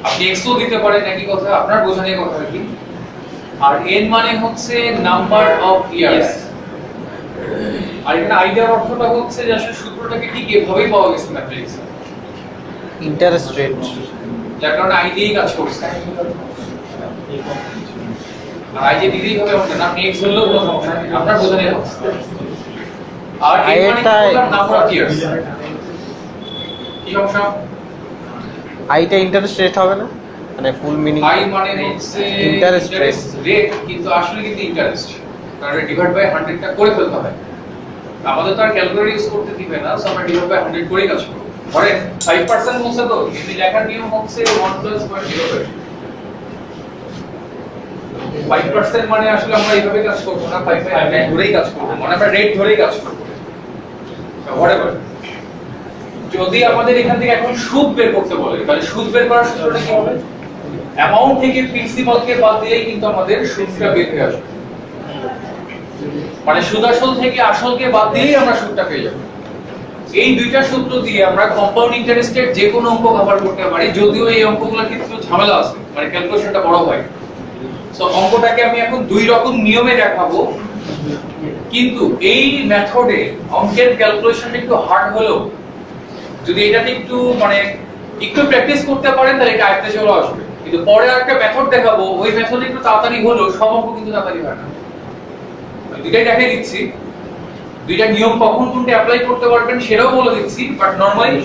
Speaker 1: আপনি x ও দিতে পারেন একই কথা, আপনার বোঝানোর কথা আর কি। আর n মানে হচ্ছে নাম্বার অফ ইয়ার্স। আর এখানে আইডিয়ার অর্থটা হচ্ছে যে আসলে সূত্রটাকে ঠিক এভাবেই পাওয়া গেছে ম্যাথমেটিক্সে,
Speaker 3: ইন্টারেস্ট রেট,
Speaker 1: যার কারণে আই দিয়েই কাজ করছে। আর আই যে দিতেই হবে এমন না, আপনি x ধরলেও কোনো সমস্যা নেই, আপনার বোঝানোর কথা। আর n মানে নাম্বার অফ ইয়ার্স। কি সমস্যা?
Speaker 3: আইটা ইন্টারেস্ট রেট হবে না, মানে ফুল মিনিং
Speaker 1: i মানে হচ্ছে
Speaker 3: ইন্টারেস্ট
Speaker 1: রেট, কিন্তু আসলে কিন্তু ইন্টারেস্ট, কারণ ডিভাইড বাই 100 টা করে ফেলতে হয়। আমাদের তো আর ক্যালকুলেটর ইউজ করতে দিবে না, সো আমরা ডিভাইড বাই 100 করেই কাজ করব। ধরেন 5% বলছে, তো এই লেখার নিয়ম হচ্ছে 1 + 0.05। 5% মানে আসলে আমরা এইভাবে কাজ করব না, 5 বাই 100 ধরেই কাজ করব, মানে আমরা রেট ধরেই কাজ করব। হোয়াটএভার যদি আমাদের এখান থেকে এখন সুদ বের করতে বলে তাহলে সুদ বের করার সূত্রটা কি হবে? অ্যামাউন্ট থেকে প্রিন্সিপালকে বাদ দিলেই কিন্তু আমাদের সুদটা বের হয়ে আসবে। মানে সুদ আসল থেকে আসলকে বাদ দিলেই আমরা সুদটা পেয়ে যাব। এই দুইটা সূত্র দিয়ে আমরা কম্পাউন্ড ইন্টারেস্টের যে কোনো অঙ্ক কভার করতে পারি, যদিও এই অঙ্কগুলো কিন্তু ঝামেলা আছে, মানে ক্যালকুলেশনটা বড় হয়। সো অঙ্কটাকে আমি এখন দুই রকম নিয়মে দেখাবো, কিন্তু এই মেথডে অঙ্কের ক্যালকুলেশনটা একটু হার্ড হলেও যদি এটাতে একটু মানে একটু প্র্যাকটিস করতে পারেন তাহলে এটা আয়ত্তে চলে আসবে। কিন্তু পরে একটা মেথড দেখাবো, ওই মেথডে একটু তাড়াতাড়ি হলেও সব অঙ্ক কিন্তু তাড়াতাড়ি হয় না। দুইটাই দেখাই দিচ্ছি, দুইটা নিয়ম কখন কোনটা অ্যাপ্লাই করতে পারবেন সেটাও বলে দিচ্ছি, বাট নরমালি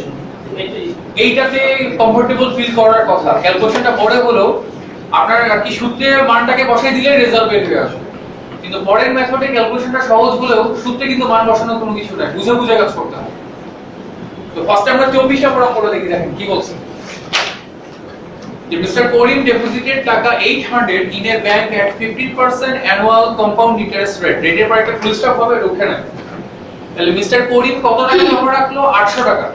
Speaker 1: এইটাতে কমফোর্টেবল ফিল করার কথা। ক্যালকুলেশনটা পরে হলেও আপনার কি সূত্রের মানটাকে বসাই দিলে রেজাল্ট বের হয়ে আসবে, কিন্তু পরের মেথডে ক্যালকুলেশনটা সহজ হলেও সূত্রে কিন্তু মান বসানোর কোনো কিছু নাই, বুঝে বুঝে কাজ করতে হবে। তো ফার্স্টে আমরা 24 নম্বর অঙ্কটা দেখি, দেখেন কি বলছে। Mr. Korim deposited টাকা 800 in a bank at 15% annual compound interest rate. রেটের পর একটা ফুল স্টপ হবে, ওখানে না। তাহলে মিস্টার করিম কত টাকা জমা রাখলো? 800 টাকা।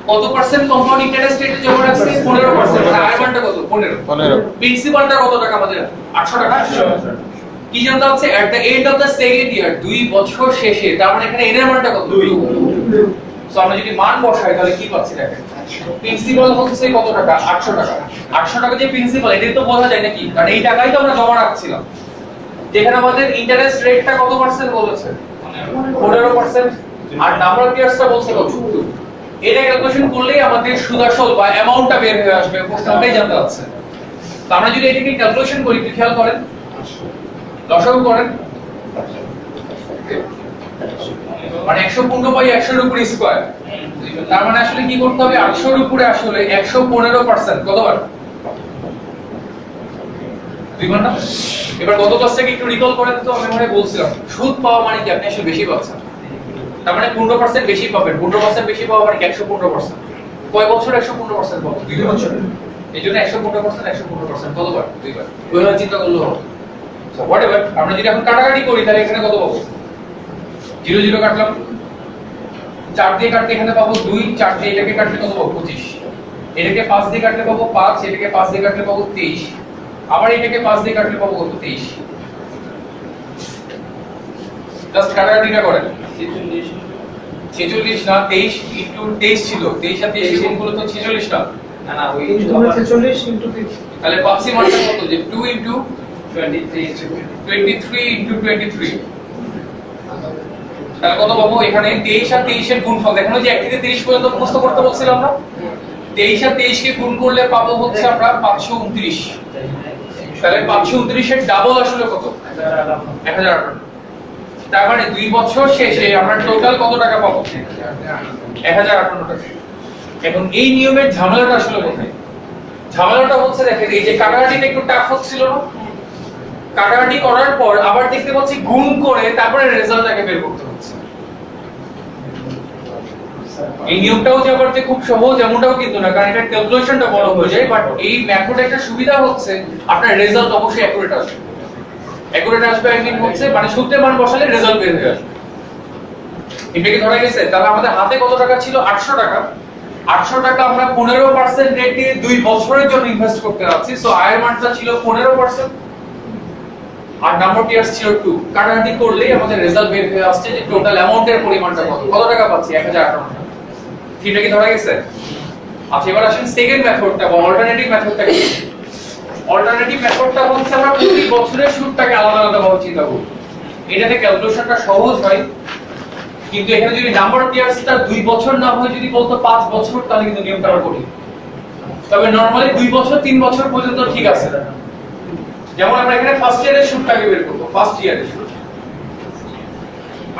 Speaker 1: কত পার্সেন্ট কম্পাউন্ড ইন্টারেস্ট রেটে জমা রাখছে? 15%। আর মানটা কত? 15। প্রিন্সিপালটা কত টাকা আমাদের? 800 টাকা। কি জানতে হচ্ছে? At the end of the second year, 2 বছর শেষে, তার মানে এখানে এর মানটা কত? 2। সো আমরা যদি মান বসাই তাহলে কি পাচ্ছি দেখেন। প্রিন্সিপাল হচ্ছে কত টাকা? 800 টাকা। 800 টাকা যে প্রিন্সিপাল, এটাই তো বোঝা যায় নাকি? কারণ এই টাকাই তো আমরা জমা রাখছিলাম। যেখানে আমাদের ইন্টারেস্ট রেটটা কত পার্সেন্ট বলেছে? 15%। আর নাম্বার অফ ইয়ার্সটা বলছে কত? 2। এটা ক্যালকুলেশন করলেই আমাদের সুদ আসল বা অ্যামাউন্টটা বের হয়ে আসবে, প্রশ্নটাই জানতে হচ্ছে। তো আমরা যদি এটাকে ক্যালকুলেশন করি, একটু খেয়াল করেন, লসাগু করেন, মানে 115 বাই 100 এর উপরে স্কয়ার, তার মানে আসলে কি করতে হবে? 800 এর উপরে আসলে 115%, কতবার? 2 বার না? এবার গত ক্লাস থেকে একটু রিকল করেন তো, আমি মনে বলছিলাম সুদ পাওয়া মানে কি আপনি আসলে বেশি পাচ্ছেন, তার মানে 15% বেশি পাবেন। 15% বেশি পাওয়া মানে 115%। কয় বছর 115% পাবো? 2 বছর। এইজন্য 115% কতবার? 2 বার। ওইভাবে চিন্তা করলে হবে। সো হোয়াটএভার, আমরা যদি এখন কাটাকাটি করি তাহলে এখানে কত পাবো? 0 0 কাটলাম, 4 দিয়ে কাটলে এখানে পাবো 2, 4 দিয়ে এটাকে কাটলে কত পাবো? 25। এটাকে 5 দিয়ে কাটলে পাবো 5, এটাকে 5 দিয়ে কাটলে পাবো 23, আবার এটাকে 5 দিয়ে কাটলে পাবো কত? 23। জাস্ট কাটাকাটিটা করেন। 46 না, 23 ইনটু 23 ছিল, 23 আর 23 গুণ করলে তো 46 না। না না, ওই
Speaker 4: 46 ইনটু 3।
Speaker 1: তাহলে পাচ্ছি মানটা কত? যে 2 ইনটু 23 ইনটু 23। তাহলে কত পাবো? এখানে 23 আর 23 এর গুণফল দেখেন, যে 1 থেকে 30 পর্যন্ত মুখস্থ করতে বলছিলাম না, 23 আর 23 কে গুণ করলে পাবো হচ্ছে আমরা 529। তাহলে 529 এর ডাবল আসলে কত? 1058। তার মানে 2 বছর শেষে আমরা টোটাল কত টাকা পাবো? 1058 টাকা। এখন এই নিয়মের ঝামেলাটা আসলে কোথায়? ঝামেলাটা হচ্ছে দেখেন, এই যে কাটাকাটিটা একটু টাফ হচ্ছিল না, কাটাকাটি করার পর আবার দেখতে পাচ্ছি গুণ করে তারপরে রেজাল্টটাকে বের করতে হচ্ছে। এই নিয়মটাও যে আবার যে খুব সহজ এমনটাও কিন্তু না, কারণ এটা ক্যালকুলেশনটা বড় হয়ে যায়, বাট এই মেথডে একটা সুবিধা হচ্ছে আপনার রেজাল্ট অবশ্যই অ্যাকুরেট আসবে। অ্যাকুরেট আসবে আই মিন হচ্ছে মানে সূত্রের মান বসালে রেজাল্ট বের হয়ে আসবে। এটা কি ধরা গেছে? তাহলে আমাদের হাতে কত টাকা ছিল? 800 টাকা। 800 টাকা আমরা 15% রেটে 2 বছরের জন্য ইনভেস্ট করতে যাচ্ছি। সো আয়ের মানটা ছিল 15%। আর নাম্বার অফ ইয়ার্স ছিল 2। কাটাকাটি করলেই আমাদের রেজাল্ট বের হয়ে আসছে যে টোটাল অ্যামাউন্টের পরিমাণটা কত। কত টাকা পাচ্ছি? 1058 টাকা। ঠিকটা কি ধরা গেছে? আচ্ছা, এবার আসেন সেকেন্ড মেথডটা বা অল্টারনেটিভ মেথডটা কি? অল্টারনেটিভ মেথডটা হচ্ছে আমরা প্রতি বছরের সুদটাকে আলাদা আলাদা ভাবে চিন্তা করি। এটাতে ক্যালকুলেশনটা সহজ হয়, কিন্তু এখানে যদি নাম্বার অফ ইয়ার্সটা 2 বছর না হয়, যদি বলতো 5 বছর, তাহলে কিন্তু নিয়মটা আবার কঠিন। তবে নরমালি 2 বছর 3 বছর পর্যন্ত ঠিক আছে। যেমন আমরা এখানে ফার্স্ট ইয়ারের সুদটাকে বের করব। ফার্স্ট ইয়ারের সুদ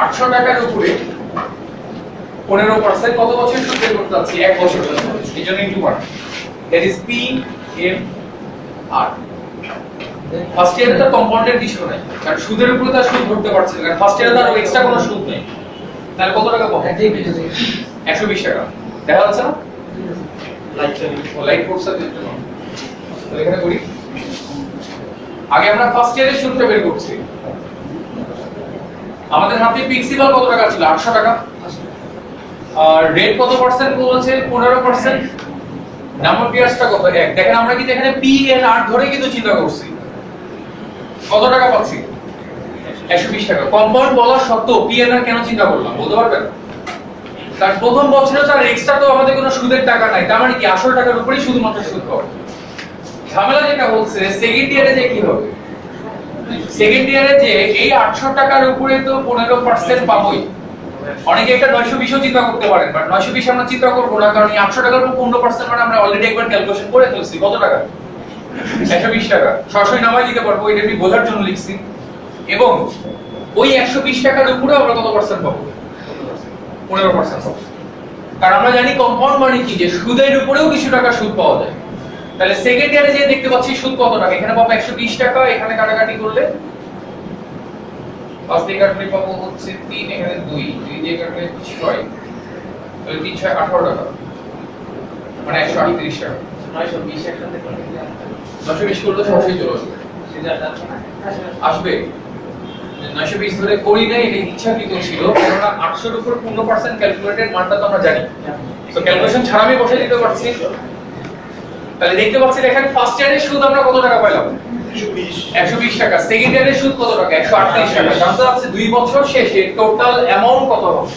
Speaker 1: 800 টাকার উপরে 15% কত বছর সুদ বের করতে যাচ্ছি? 1 বছর। এইজন্য into 1, that is P M R. First ইয়ারে তো কম্পাউন্ডের কিছু নাই, কারণ সুদের উপরে তো সুদ ধরতে পারছি না, কারণ ফার্স্ট ইয়ারে তো আর এক্সট্রা কোনো সুদ নেই। তাহলে কত টাকা পাবো? 120 টাকা। দেখা যাচ্ছে না? লাইট কোর্সের জন্য তাহলে এখানে করি। আগে আমরা ফার্স্ট ইয়ারের সুদটা বের করছি। আমাদের হাতে প্রিন্সিপাল কত টাকা ছিল? 800 টাকা। আর রেট কত পার্সেন্ট বলেছে? 15%। নাম্বার পিয়ার্সটা কত? 1। দেখেন আমরা কিন্তু এখানে PNR ধরে কিন্তু চিন্তা করছি। কত টাকা পাচ্ছি? 120 টাকা। কম্পাউন্ড বলা সত্ত্বেও PNR কেন চিন্তা করলাম বলতে পারবেন? তার প্রথম বছরে তার এক্সট্রা তো আমাদের কোনো সুদের টাকা নাই, তার মানে কি আসল টাকার উপরেই শুধুমাত্র সুদ পাবো। ঝামেলা যেটা হচ্ছে সেকেন্ড ইয়ারে যে কি হবে, সেকেন্ড ইয়ারে যে এই 800 টাকার উপরে তো 15% পাবোই। অনেকে এটা 920 চিন্তা করতে পারেন, বাট 920 আমরা চিন্তা করব না, কারণ এই 800 টাকার উপর 15% মানে আমরা অলরেডি একবার ক্যালকুলেশন করে ফেলছি। কত টাকা? 120 টাকা। সরাসরি নামাই দিতে পারবো, এটা আমি বোঝার জন্য লিখছি। এবং ওই 120 টাকার উপরে আমরা কত পার্সেন্ট পাবো? 15% পাবো। কারণ আমরা জানি কম্পাউন্ড মানে কি, যে সুদের উপরেও কিছু টাকা সুদ পাওয়া যায়। তাহলে সেকেন্ড ইয়ারে যে দেখতে পাচ্ছি সুদ কত টাকা, এখানে পাবো 120 টাকা, এখানে কাটাকাটি করলে 5 দিয়ে কাটলে পাবো হচ্ছে 3, এখানে 2 দিয়ে কাটলে 6, তাহলে 3 6 18 টাকা, মানে 138 টাকা।
Speaker 4: 920 একসাথে করলে
Speaker 1: 920 করলে সরাসরি চলে আসবে, আসবে। 920 ধরে করি নাই, এটা ইচ্ছাকৃত ছিল, কারণ 800 এর উপর 15% ক্যালকুলেটেড মানটা তো আমরা জানি, তো ক্যালকুলেশন ছাড়া আমি বসে দিতে পারছি। তাহলে দেখতে পাচ্ছি দেখেন ফার্স্ট ইয়ারের সুদ আমরা কত টাকা পাইলাম? 120 টাকা। সেকেন্ড ইয়ারের সুদ কত টাকা? 138 টাকা। জানতে চাচ্ছি 2 বছর শেষে টোটাল অ্যামাউন্ট কত হবে।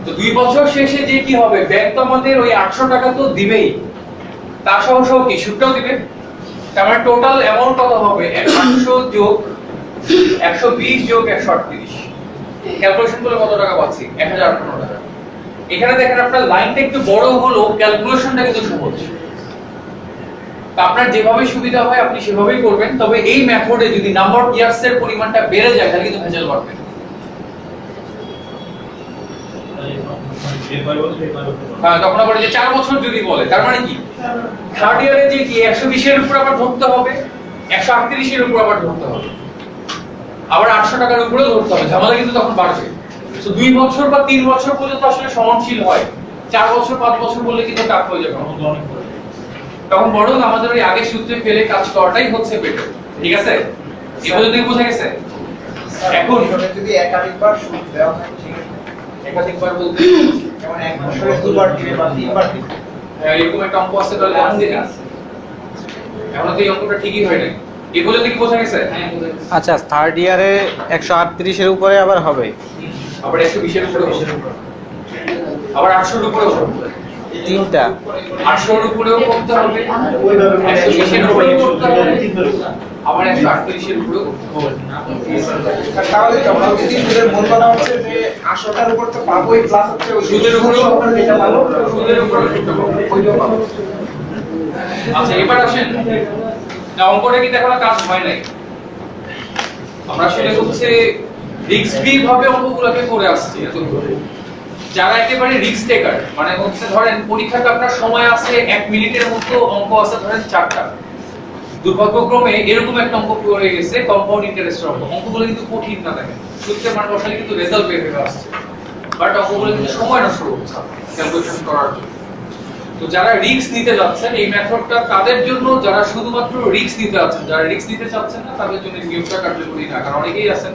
Speaker 1: তো 2 বছর শেষে যে কি হবে, ব্যাংক তো আমাদের ওই 800 টাকা তো দিবেই, তার সহ সহ কি সুদটাও দিবে। তার মানে টোটাল অ্যামাউন্ট কত হবে? 800 যোগ 120 যোগ 138। ক্যালকুলেশন করলে কত টাকা পাচ্ছি? 1018 টাকা। এখানে দেখেন আপনার লাইনটা একটু বড় হলো, ক্যালকুলেশনটা কিন্তু সহজ। আপনার যেভাবে সুবিধা হয় আপনি সেভাবেই করবেন, তবে এই মেথডে যদি নাম্বার অফ ইয়ার্স এর পরিমাণটা বেড়ে যায় তাহলে কিন্তু ভেজাল বাড়বে। হ্যাঁ, তখন আবার যে 4 বছর যদি বলে, তার মানে কি থার্ড ইয়ারে যে কি 120 এর উপর আবার ধরতে হবে, 138 এর উপর আবার ধরতে হবে, আবার 800 টাকার উপরে ধরতে হবে। ঝামেলা কিন্তু তখন বাড়বে। তো 2 বছর বা 3 বছর পর্যন্ত আসলে সমানশীল হয়, 4 বছর 5 বছর বললে কিন্তু টাফ হয়ে যাবে। তখন বরং আমাদের ওই আগের সূত্রে ফেলে কাজ করাটাই হচ্ছে বেটার। ঠিক আছে, এগুলো যদি বোঝা গেছে। এখন
Speaker 2: যদি একাধিকবার সুদ দেওয়া হয়, ঠিক আছে,
Speaker 1: একাধিকবার বলতে
Speaker 2: যেমন এক বছরে 2বার দিবে বা 3বার দিবে,
Speaker 1: এরকম একটা অঙ্ক আছে, তাহলে এখন তো এই অঙ্কটা ঠিকই হয় নাই। এগুলো কি বোঝা গেছে?
Speaker 3: আচ্ছা, থার্ড ইয়ারে 138 এর উপরে আবার হবে,
Speaker 1: আবার 120 এর উপরে হবে, আবার 800 এর উপরে হবে,
Speaker 3: তিনটা
Speaker 1: 800 এর উপরেও করতে হবে, 120 এর উপরেও করতে হবে, আবার 138 এর উপরেও করতে হবে।
Speaker 2: তাহলে যখন সুদের মূল বলা হচ্ছে যে 800 টাকার উপর তো পাবোই, প্লাস হচ্ছে ওই
Speaker 1: সুদের উপরেও
Speaker 2: যেটা পাবো,
Speaker 1: সুদের উপরেও করতে হবে, ওইটাও পাবো। আচ্ছা, এবার আসেন না, অঙ্কটা কিন্তু এখনো কাজ হয় নাই। আমরা আসলে হচ্ছে রিস্ক ফ্রি ভাবে অঙ্কগুলোকে করে আসছি এতক্ষণ। যারা একেবারে রিস্ক টেকার, মানে হচ্ছে ধরেন পরীক্ষাতে আপনার সময় আছে 1 মিনিটের মতো, অঙ্ক আছে ধরেন 4টা, দুর্ভাগ্যক্রমে এরকম একটা অঙ্ক পড়ে গেছে কম্পাউন্ড ইন্টারেস্টের অঙ্ক। অঙ্কগুলো কিন্তু কঠিন না, দেখেন সূত্রের মান বসালে কিন্তু রেজাল্ট বের হয়ে আসছে, বাট অঙ্কগুলো কিন্তু সময় নষ্ট হচ্ছে ক্যালকুলেশন করার জন্য। তো যারা রিস্ক নিতে যাচ্ছেন এই মেথডটা তাদের জন্য, যারা শুধুমাত্র রিস্ক নিতে যাচ্ছেন, যারা রিস্ক নিতে চাচ্ছেন না তাদের জন্য নিয়মটা কার্যকরী না। কারণ অনেকেই আছেন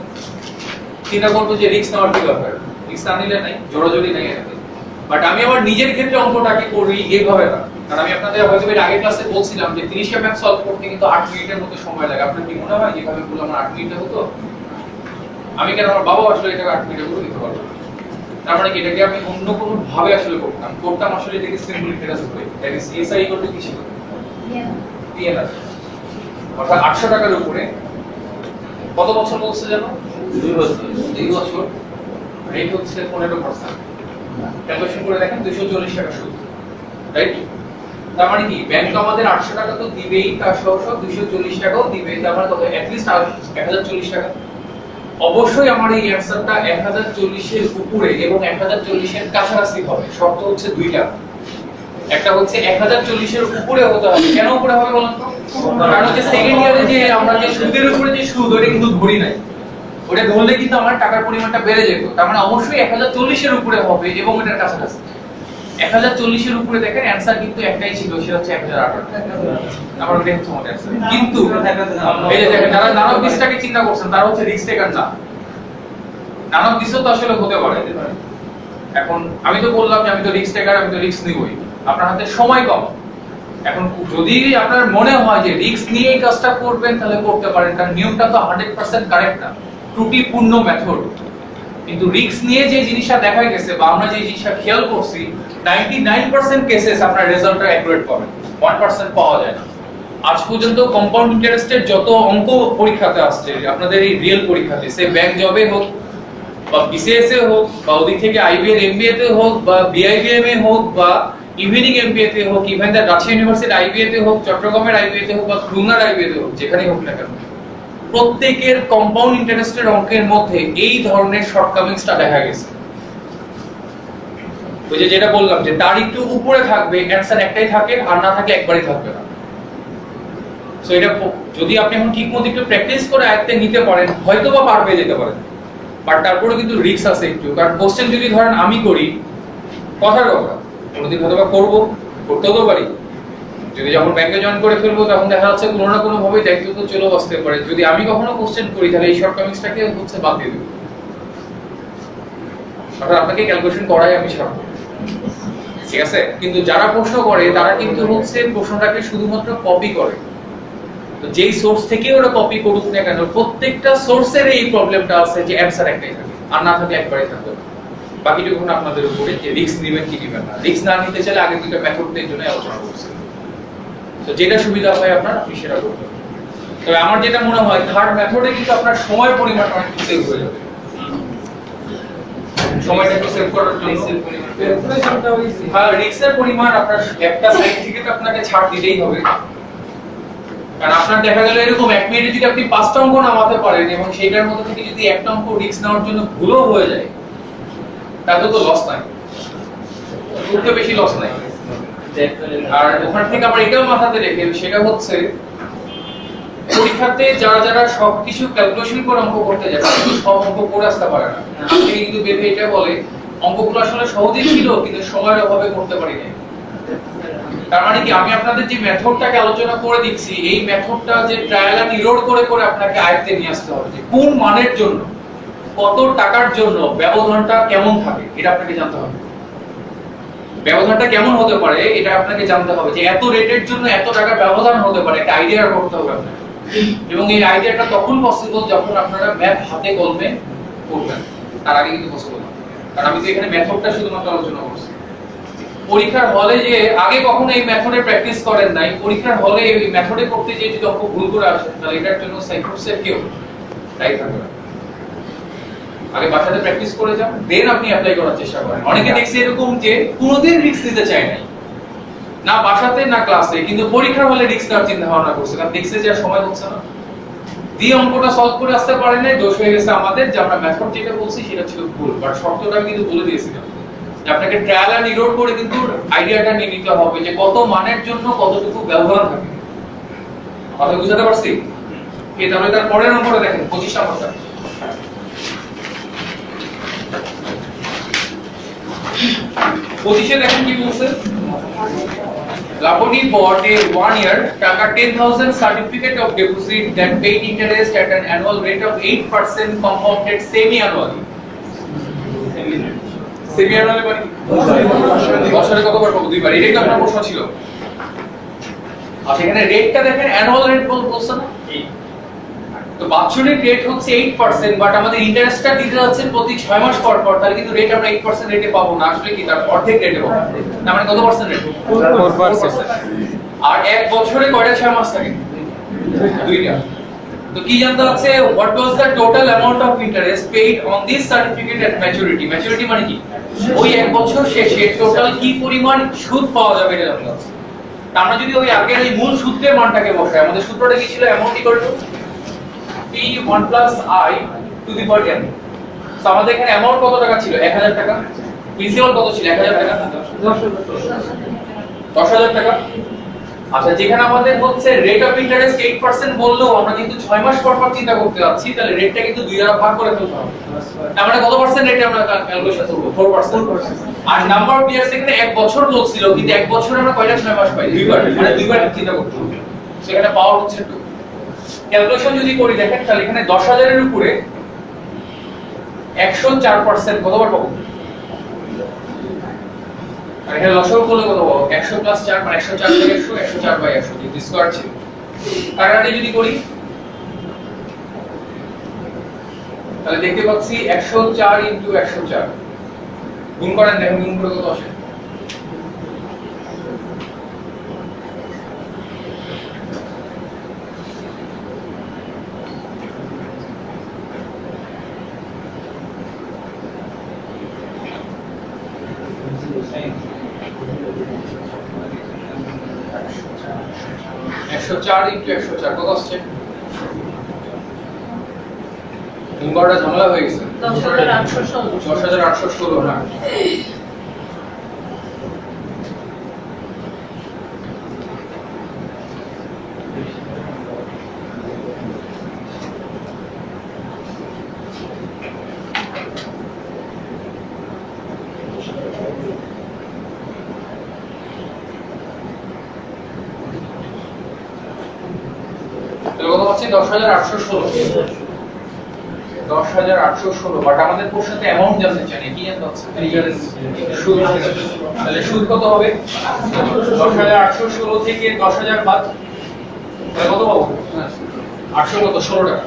Speaker 1: চিন্তা করবো যে রিস্ক নেওয়ার কি দরকার, রিস্ক না নিলে নাই, জোরাজোরি নাই। বাট আমি আমার নিজের ক্ষেত্রে অঙ্কটাকে করি এইভাবে না, কারণ আমি আপনাদের হয়তো এর আগের ক্লাসে বলছিলাম যে 30টা ম্যাথ সলভ করতে কিন্তু 8 মিনিটের মতো সময় লাগে। আপনার কি মনে হয় যেভাবে বলে আমার 8 মিনিটে হতো? আমি কেন, আমার বাবা আসলে এটা 8 মিনিটে করে দিতে পারবো। তার মানে কি এটাকে আমি অন্য কোনো ভাবে আসলে করতাম আসলে এটাকে সিম্পলি ফেরাস করে, that is SI equal to কি ছিল? পিএনআর। অর্থাৎ 800 টাকার উপরে কত বছর বলছে জানো? 2 বছর। 2 বছর রেট হচ্ছে 15%। ক্যালকুলেশন করে দেখেন 240 টাকা সুদ, রাইট? তার মানে কি ব্যাংক আমাদের 800 টাকা তো দিবেই, তার সহ সহ 240 টাকাও দিবে, তার মানে কত? অ্যাট লিস্ট 1040 টাকা। অবশ্যই আমার এই অ্যানসারটা 1040 এর উপরে এবং 1040 এর কাছাকাছি হবে। শর্ত হচ্ছে দুইটা, একটা হচ্ছে 1040 এর উপরে হতে হবে। কেন উপরে হবে বলুন তো? কারণ হচ্ছে সেকেন্ড ইয়ারে যে আমরা যে সুদের উপরে যে সুদ, ওটা কিন্তু ধরি নাই, ওটা ধরলে কিন্তু আমার টাকার পরিমাণটা বেড়ে যেত। তার মানে অবশ্যই 1040 এর উপরে হবে এবং এটার কাছাকাছি। 1040 এর উপরে দেখেন অ্যানসার কিন্তু একটাই ছিল, সেটা হচ্ছে 1018। আমার ওটা হচ্ছে আমাদের অ্যানসার। কিন্তু এই যে দেখেন যারা নানক দিসটাকে চিন্তা করছেন তারা হচ্ছে রিস্ক টেকার না। নানক দিসও তো আসলে হতে পারে, এখন আমি তো বললাম যে আমি তো রিস্ক টেকার, আমি তো রিস্ক নিবই, আপনার হাতে সময় কম। এখন যদি আপনার মনে হয় যে রিস্ক নিয়ে এই কাজটা করবেন তাহলে করতে পারেন, কারণ নিয়মটা তো 100% কারেক্ট না, ত্রুটিপূর্ণ মেথড। কিন্তু রিস্ক নিয়ে যে জিনিসটা দেখা গেছে বা আমরা যে জিনিসটা খেয়াল করছি, 99% কেসেস আপনার রেজাল্টটা অ্যাকুরেট পাবেন, 1% পাওয়া যায় না। আজ পর্যন্ত কম্পাউন্ড ইন্টারেস্টের যত অঙ্ক পরীক্ষাতে আসছে আপনাদের এই রিয়েল পরীক্ষাতে, সে ব্যাংক জবে হোক বা বিসিএস এ হোক বা ওদিক থেকে আইবি এর এমবিএ তে হোক বা বিআইবিএম এ হোক বা ইভিনিং এমবিএ তে হোক, even the Rajshahi university IBA তে হোক, চট্টগ্রামের আইবিএ তে হোক বা খুলনার আইবিএ তে হোক, যেখানেই হোক না কেন, প্রত্যেকের কম্পাউন্ড ইন্টারেস্টের অঙ্কের মধ্যে এই ধরনের শর্টকামিংসটা দেখা গেছে। ওই যে যেটা বললাম যে তার একটু উপরে থাকবে, অ্যানসার একটাই থাকে, আর না থাকলে একবারই থাকবে না। সো এটা যদি আপনি এখন ঠিকমতো একটু প্র্যাকটিস করে আয়ত্তে নিতে পারেন, হয়তো বা পার পেয়ে যেতে পারেন, বাট তারপরে কিন্তু রিস্ক আছে একটু। কারণ কোশ্চেন যদি ধরেন আমি করি, কথার কথা কোনোদিন হয়তো বা করবো, করতেও তো পারি, যদি যখন ব্যাংকে জয়েন করে ফেলবো তখন দেখা যাচ্ছে কোনো না কোনো ভাবে দায়িত্ব তো চলে আসতে পারে। যদি আমি কখনো কোশ্চেন করি তাহলে এই শর্টকামিংসটাকে হচ্ছে বাদ দিয়ে দেব, অর্থাৎ আপনাকে ক্যালকুলেশন করাই আমি ছাড়বো, ঠিক আছে? কিন্তু যারা প্রশ্ন করে তারা কিন্তু হচ্ছে প্রশ্নটাকে শুধুমাত্র কপি করে। তো যেই সোর্স থেকে ওরা কপি করুক না কেন, প্রত্যেকটা সোর্সের এই প্রবলেমটা আছে যে অ্যানসার একটাই থাকে, আর না থাকলে একবারই থাকবে না। বাকিটুকু আপনাদের উপরে যে রিস্ক নেবেন কি নেবেন না। রিস্ক না নিতে চাইলে আগে দুটো মেথডের জন্য আলোচনা করছি, তো যেটা সুবিধা হয় আপনার আপনি সেটা করবেন। তবে আমার যেটা মনে হয় থার্ড মেথডে কিন্তু আপনার সময় পরিমাণ অনেক সেভ হয়ে যাবে। সময়টা একটু সেভ করার জন্য হ্যাঁ রিস্কের পরিমাণ আপনার একটা সাইড থেকে তো আপনাকে ছাড় দিতেই হবে। কারণ আপনার দেখা গেল এরকম এক মিনিটে যদি আপনি 5টা অঙ্ক নামাতে পারেন এবং সেইটার মধ্যে থেকে যদি একটা অঙ্ক রিস্ক নেওয়ার জন্য ভুলও হয়ে যায়, তাতে তো লস নাই, খুব বেশি লস নাই। আর ওখান থেকে আমরা এটাও মাথাতে রেখে, সেটা হচ্ছে পরীক্ষাতে যারা যারা সবকিছু ক্যালকুলেশন করে অঙ্ক করতে যায় তারা সব অঙ্ক করে আসতে পারে না। আপনি কিন্তু বেঁধে এটা বলে অঙ্কগুলো আসলে সহজই ছিল কিন্তু সময়ের অভাবে করতে পারি না। তার মানে কি আমি আপনাদের যে মেথডটাকে আলোচনা করে দিচ্ছি, এই মেথডটা যে ট্রায়াল এন্ড এরর করে করে আপনাকে আয়ত্তে নিয়ে আসতে হবে, যে কোন মানের জন্য কত টাকার জন্য ব্যবধানটা কেমন থাকে এটা আপনাকে জানতে হবে। ব্যবধানটা কেমন হতে পারে এটা আপনাকে জানতে হবে, যে এত রেটের জন্য এত টাকা ব্যবধান হতে পারে, একটা আইডিয়া করতে হবে আপনাকে। এবং এই আইডিয়াটা তখন পসিবল যখন আপনারা ম্যাথ হাতে কলমে করবেন, তার আগে কিন্তু পসিবল না। কারণ আমি তো এখানে মেথডটা শুধুমাত্র আলোচনা করছি। পরীক্ষার হলে যে আগে কখনো এই মেথডে প্র্যাকটিস করেন নাই, পরীক্ষার হলে এই মেথডে করতে যে যদি অঙ্ক ভুল করে আসেন তাহলে এটার জন্য সাইকোসের কেউ দায়ী থাকবে না। আগে বাসাতে প্র্যাকটিস করে যান, দেন আপনি অ্যাপ্লাই করার চেষ্টা করেন। অনেকে দেখছি এরকম যে কোনোদিন রিস্ক নিতে চায় নাই, না বাসাতে না ক্লাসে, কিন্তু পরীক্ষার হলে রিস্ক নেওয়ার চিন্তা ভাবনা করছে, কারণ দেখছে যে আর সময় হচ্ছে না, দিয়ে অঙ্কটা সলভ করে আসতে পারে নাই। দোষ হয়ে গেছে আমাদের যে আমরা মেথড যেটা বলছি সেটা ছিল ভুল। বাট শর্তটা আমি কিন্তু বলে দিয়েছিলাম যে আপনাকে ট্রায়াল এন্ড এরর করে কিন্তু আইডিয়াটা নিয়ে নিতে হবে যে কত মানের জন্য কতটুকু ব্যবধান থাকে। কথা বুঝাতে পারছি? এই তাহলে তার পরের নম্বরে দেখেন 25 নম্বরটা। 25 এ দেখেন কি বলছে, Laboni bought a 1-year টাকা 10,000 certificate of deposit that paid interest at an annual rate of 8% compounded semi-annually. Semi-annually মানে বছরে কতবার পাবো? দুইবার। এটাই তো আপনার প্রশ্ন ছিল। আচ্ছা এখানে রেটটা দেখেন, অ্যানুয়াল রেট বলছে না, তো বাৎসরিক রেট হচ্ছে 8%, বাট আমাদের ইন্টারেস্টটা দিতে যাচ্ছে প্রতি 6 মাস পর পর, তাহলে কিন্তু রেট আমরা 8% রেটে পাবো না, আসলে কি তার অর্ধেক রেটে পাবো। তার মানে কত পার্সেন্ট রেট? 4%। আর এক বছরে কয়টা 6 মাস থাকে? দুইটা। তো কি জানতে হচ্ছে, what was the total amount of interest paid on this certificate at maturity? Maturity মানে কি? ওই এক বছর শেষে টোটাল কি পরিমাণ সুদ পাওয়া যাবে এটা জানতে হচ্ছে। আমরা যদি ওই আগের এই মূল সূত্রের মানটাকে বসাই, আমাদের সূত্রটা কি ছিল? Amount equal to P1 plus I to the power n। তো আমাদের এখানে অ্যামাউন্ট কত টাকা ছিল? 1000 টাকা। প্রিন্সিপাল কত ছিল? 1000 টাকা। 10000 টাকা। আচ্ছা যেখানে আমাদের হচ্ছে রেট অফ ইন্টারেস্ট 8% বললেও আমরা কিন্তু 6 মাস পর পর চিন্তা করতে যাচ্ছি, তাহলে রেটটা কিন্তু 2 দ্বারা ভাগ করে ফেলতে হবে। তার মানে কত পার্সেন্ট রেটে আমরা ক্যালকুলেশন করব? 4%। আর নাম্বার অফ ইয়ার্স এখানে 1 বছর বলছিল, কিন্তু 1 বছরে আমরা কয়টা 6 মাস পাই? দুইবার, মানে দুইবার চিন্তা করতে হবে। সেখানে পাওয়ার হচ্ছে 2। ক্যালকুলেশন যদি করি দেখেন, তাহলে এখানে 10000 এর উপরে 104% কতবার পাবো? আর এখানে লসাগু করলে কত পাবো? 100 প্লাস 4 মানে 104 বাই 100, 104 বাই 100 যদি স্কয়ার ছিল। কাটাকাটি যদি করি তাহলে দেখতে পাচ্ছি 104 ইনটু 104 গুণ করেন, দেখেন গুণ করে কত আসে। একশো চার ইনটু 104 কত আসছে? গুণ করাটা ঝামেলা হয়ে গেছে। 10,816 না। কত হচ্ছে? 10,816। 10,816 বাট আমাদের প্রশ্নতে অ্যামাউন্ট জানতে চাই না, কি জানতে হচ্ছে? সুদ। তাহলে সুদ কত হবে? 10,816 থেকে 10,000 বাদ তাহলে কত পাবো? 800 কত? 16 টাকা।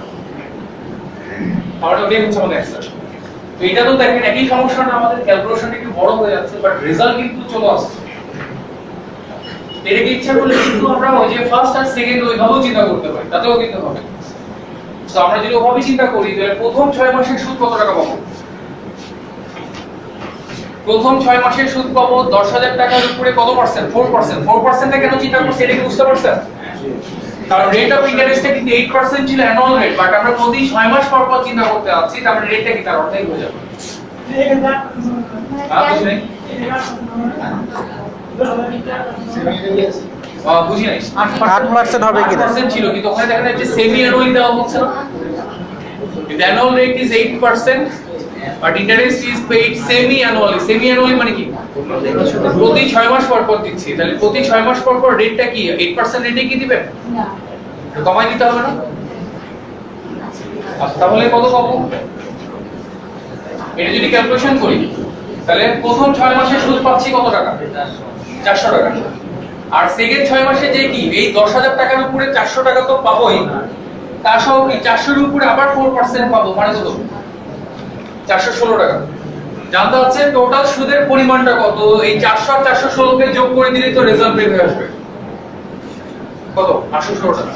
Speaker 1: তাহলে ওটাই হচ্ছে আমাদের অ্যান্সার। তো এটা তো দেখেন একই সমস্যাটা, আমাদের ক্যালকুলেশনটা একটু বড় হয়ে যাচ্ছে বাট রেজাল্ট কিন্তু চলে আসছে। এটাকে ইচ্ছা করলে কিন্তু আমরা ওই যে ফার্স্ট আর সেকেন্ড ওইভাবেও চিন্তা করতে পারি, তাতেও কিন্তু হবে। তো আমরা যদি ওভাবে চিন্তা করি তাহলে প্রথম 6 মাসের সুদ কত টাকা পাবো? প্রথম 6 মাসের সুদ পাবো 10,000 টাকার উপরে কত পার্সেন্ট? 4%। 4%টা কেন চিন্তা করছি এটা কি বুঝতে পারছেন? কারণ রেট অফ ইন্টারেস্টটা কিন্তু 8% ছিল অ্যানুয়াল রেট, বাট আমরা প্রতি 6 মাস পর পর চিন্তা করতে যাচ্ছি, তার মানে রেটটা কি তার অর্ধেক হয়ে যাবে। বুঝি নাই
Speaker 3: 8% হবে কিনা?
Speaker 1: 8% ছিল কিন্তু ওখানে দেখা যাচ্ছে সেমি অ্যানুয়ালি দেওয়া হচ্ছে না। The annual rate is 8% but interest is paid semi annually. Semi annually মানে কি? প্রতি 6 মাস পর পর দিচ্ছি। তাহলে প্রতি 6 মাস পর পর রেটটা কি 8% রেটে কি দিবেন? না। কমাই দিতে হবে না? তাহলে কত পাবো? এটা যদি ক্যালকুলেশন করি তাহলে প্রথম 6 মাসে সুদ পাচ্ছি কত টাকা? 400 টাকা। আর সেকেন্ড 6 মাসে যে কি এই 10,000 টাকার উপরে 400 টাকা তো পাবোই, তার সহ কি 400 এর উপরে আবার 4% পাবো, মানে কত? 416 টাকা। জানতে হচ্ছে টোটাল সুদের পরিমাণটা কত। এই 400 আর 416 কে যোগ করে দিলে তো রেজাল্ট বের হয়ে আসবে কত? 816 টাকা।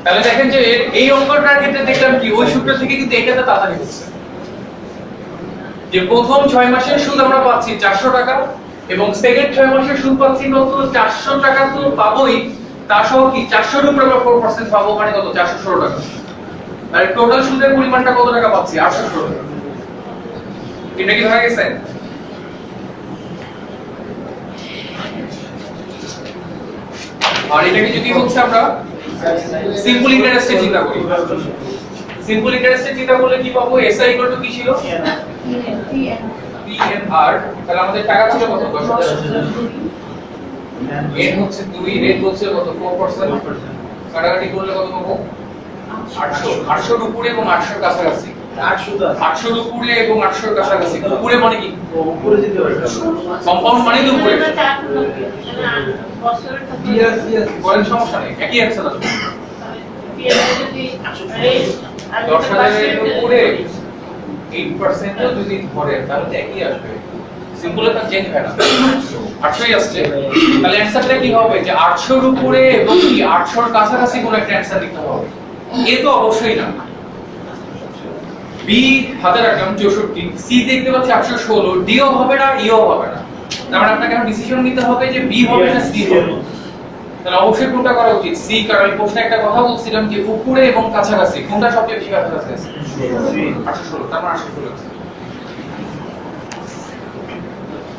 Speaker 1: তাহলে দেখেন যে এই অঙ্কটার ক্ষেত্রে দেখলাম কি ওই সূত্র থেকে কিন্তু এটাতে তাড়াতাড়ি হচ্ছে যে প্রথম 6 মাসের সুদ আমরা পাচ্ছি 400 টাকা এবং সেকেন্ড 6 মাসের সুদ পাচ্ছি কত? 400 টাকা তো পাবোই, তার সহ কি 400 এর উপরে আমরা 4% পাবো, মানে কত? 416 টাকা। আর টোটাল সুদের পরিমাণটা কত টাকা পাচ্ছি? 816 টাকা। এটা কি হয়ে গেছে? আর এটাকে যদি হচ্ছে আমরা সিম্পল ইন্টারেস্টে চিন্তা করি, সিম্পল ইন্টারেস্টে চিন্তা করলে কি পাবো? এসআই ইকুয়াল টু কি ছিল? পিএনআর। তাহলে আমাদের টাকা ছিল কত? 10,000। এন হচ্ছে 2, রেট হচ্ছে কত? 4%। কাটাকাটি করলে কত পাবো? 800। 800 এর উপরে এবং 800 এর কাছাকাছি। 800 এর উপরে এবং 800 এর কাছাকাছি। উপরে মানে কি?
Speaker 5: উপরে যেতে পারে।
Speaker 1: কম্পাউন্ড মানে তো উপরে। কোন সমস্যা নেই, একই অ্যান্সার আসবে। 10,000 এর উপরে 8% ও যদি ধরে তাহলে তো একই আসবে। সিম্বলে তো চেঞ্জ হয় না, 800ই আসছে। তাহলে অ্যানসারটা কি হবে? যে 800 এর উপরে এবং কি 800 এর কাছাকাছি কোন একটা অ্যানসার দিতে হবে। এ তো অবশ্যই না। বি হাতে রাখলাম 64, সি দেখতে পাচ্ছি 816, ডিও হবে না, ইও হবে না। তার মানে আপনাকে এখন ডিসিশন নিতে হবে যে বি হবে না সি হবে। তাহলে অবশ্যই কোনটা করা উচিত? সি, কারণ আমি প্রশ্নে একটা কথা বলছিলাম যে উপরে এবং কাছাকাছি কোনটা সবচেয়ে বেশি কাছাকাছি আছে? 816, তার মানে 816 আছে।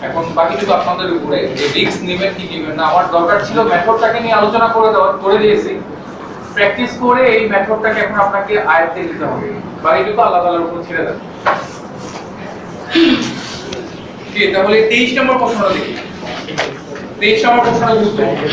Speaker 1: এখন বাকি শুধু আপনাদের উপরে যে রিস্ক নেবেন কি নেবেন না। আমার দরকার ছিল মেথডটাকে নিয়ে আলোচনা করে দিয়েছি, প্র্যাকটিস করে এই মেথডটাকে এখন আপনাকে আয়ত্তে নিতে হবে। বাকিটুকু আল্লাহ তাআলার উপর ছেড়ে দেন। ঠিক, তাহলে 23 নম্বর প্রশ্নটা দেখি। 23 নম্বর প্রশ্নটা বুঝতে হবে।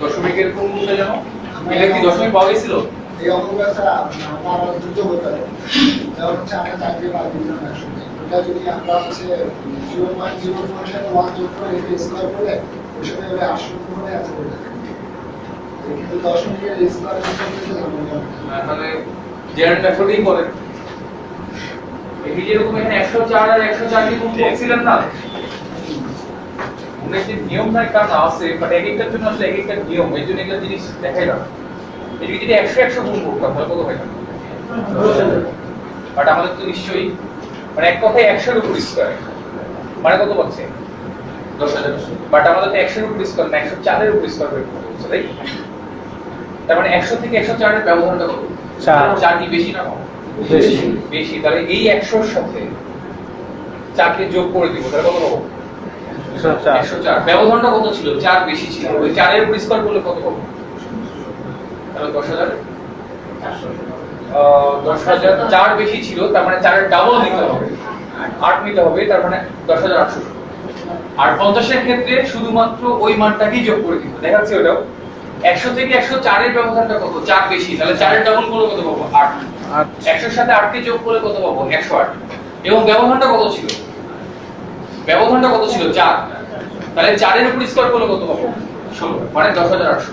Speaker 1: দশমিকের কোন মূল্য জানো? এটা কি দশমিক পাওয়া গেছিল?
Speaker 6: এই অবস্থা আমার দ্রুত হতে হবে। যেমন হচ্ছে আমরা চাকরি পাই দিলাম 100, এটা যদি আমরা হচ্ছে 0.04 সাথে 1 যোগ করে এটা স্কয়ার করে ওর সাথে ওটা 800 করে আছে ওটা। কিন্তু দশমিকের স্কয়ার করতে জানো না।
Speaker 1: তাহলে জেনারেল মেথডেই করেন। এই যেরকম এখানে 104 আর 104 কি গুণ করছিলেন না? ওদের যে নিয়ম নাই কাজ আছে, বাট এক একটার জন্য আসলে এক একটা নিয়ম, এই জন্য একটা জিনিস দেখাই না। এদিকে যদি 100 গুণ করতাম তাহলে কত হয় না? বাট আমাদের তো নিশ্চয়ই মানে এক কথায় 100 এর উপর স্কয়ার মানে কত পাচ্ছে? 10,000। বাট আমাদের তো 100 এর উপর স্কয়ার না, 104 এর উপর স্কয়ার বের করতে হচ্ছে, তাই? তার মানে 100 থেকে 104 এর ব্যবধানটা কত? 4 কি বেশি না কম? বেশি। তাহলে এই 100 এর সাথে 4 কে যোগ করে দিব, তাহলে কত পাবো? 104। ব্যবধানটা কত ছিল? 4 বেশি ছিল। ওই 4 এর উপর স্কয়ার করলে কত পাবো? তাহলে 10,000। 10,000 4 বেশি ছিল, তার মানে 4 এর ডাবল নিতে হবে, 8 নিতে হবে, তার মানে 10,800। আর 50 এর ক্ষেত্রে শুধুমাত্র ওই মানটাকেই যোগ করে দিব। দেখাচ্ছি ওটাও। 100 থেকে 104 এর ব্যবধানটা কত? 4 বেশি, তাহলে 4 এর ডাবল করলে কত পাবো? 8। 100 এর সাথে 8 কে যোগ করলে কত পাবো? 108। এবং ব্যবধানটা কত ছিল? ব্যবধানটা কত ছিল? 4। তাহলে 4 এর উপর স্কয়ার করলে কত পাবো? 16, মানে 10,800।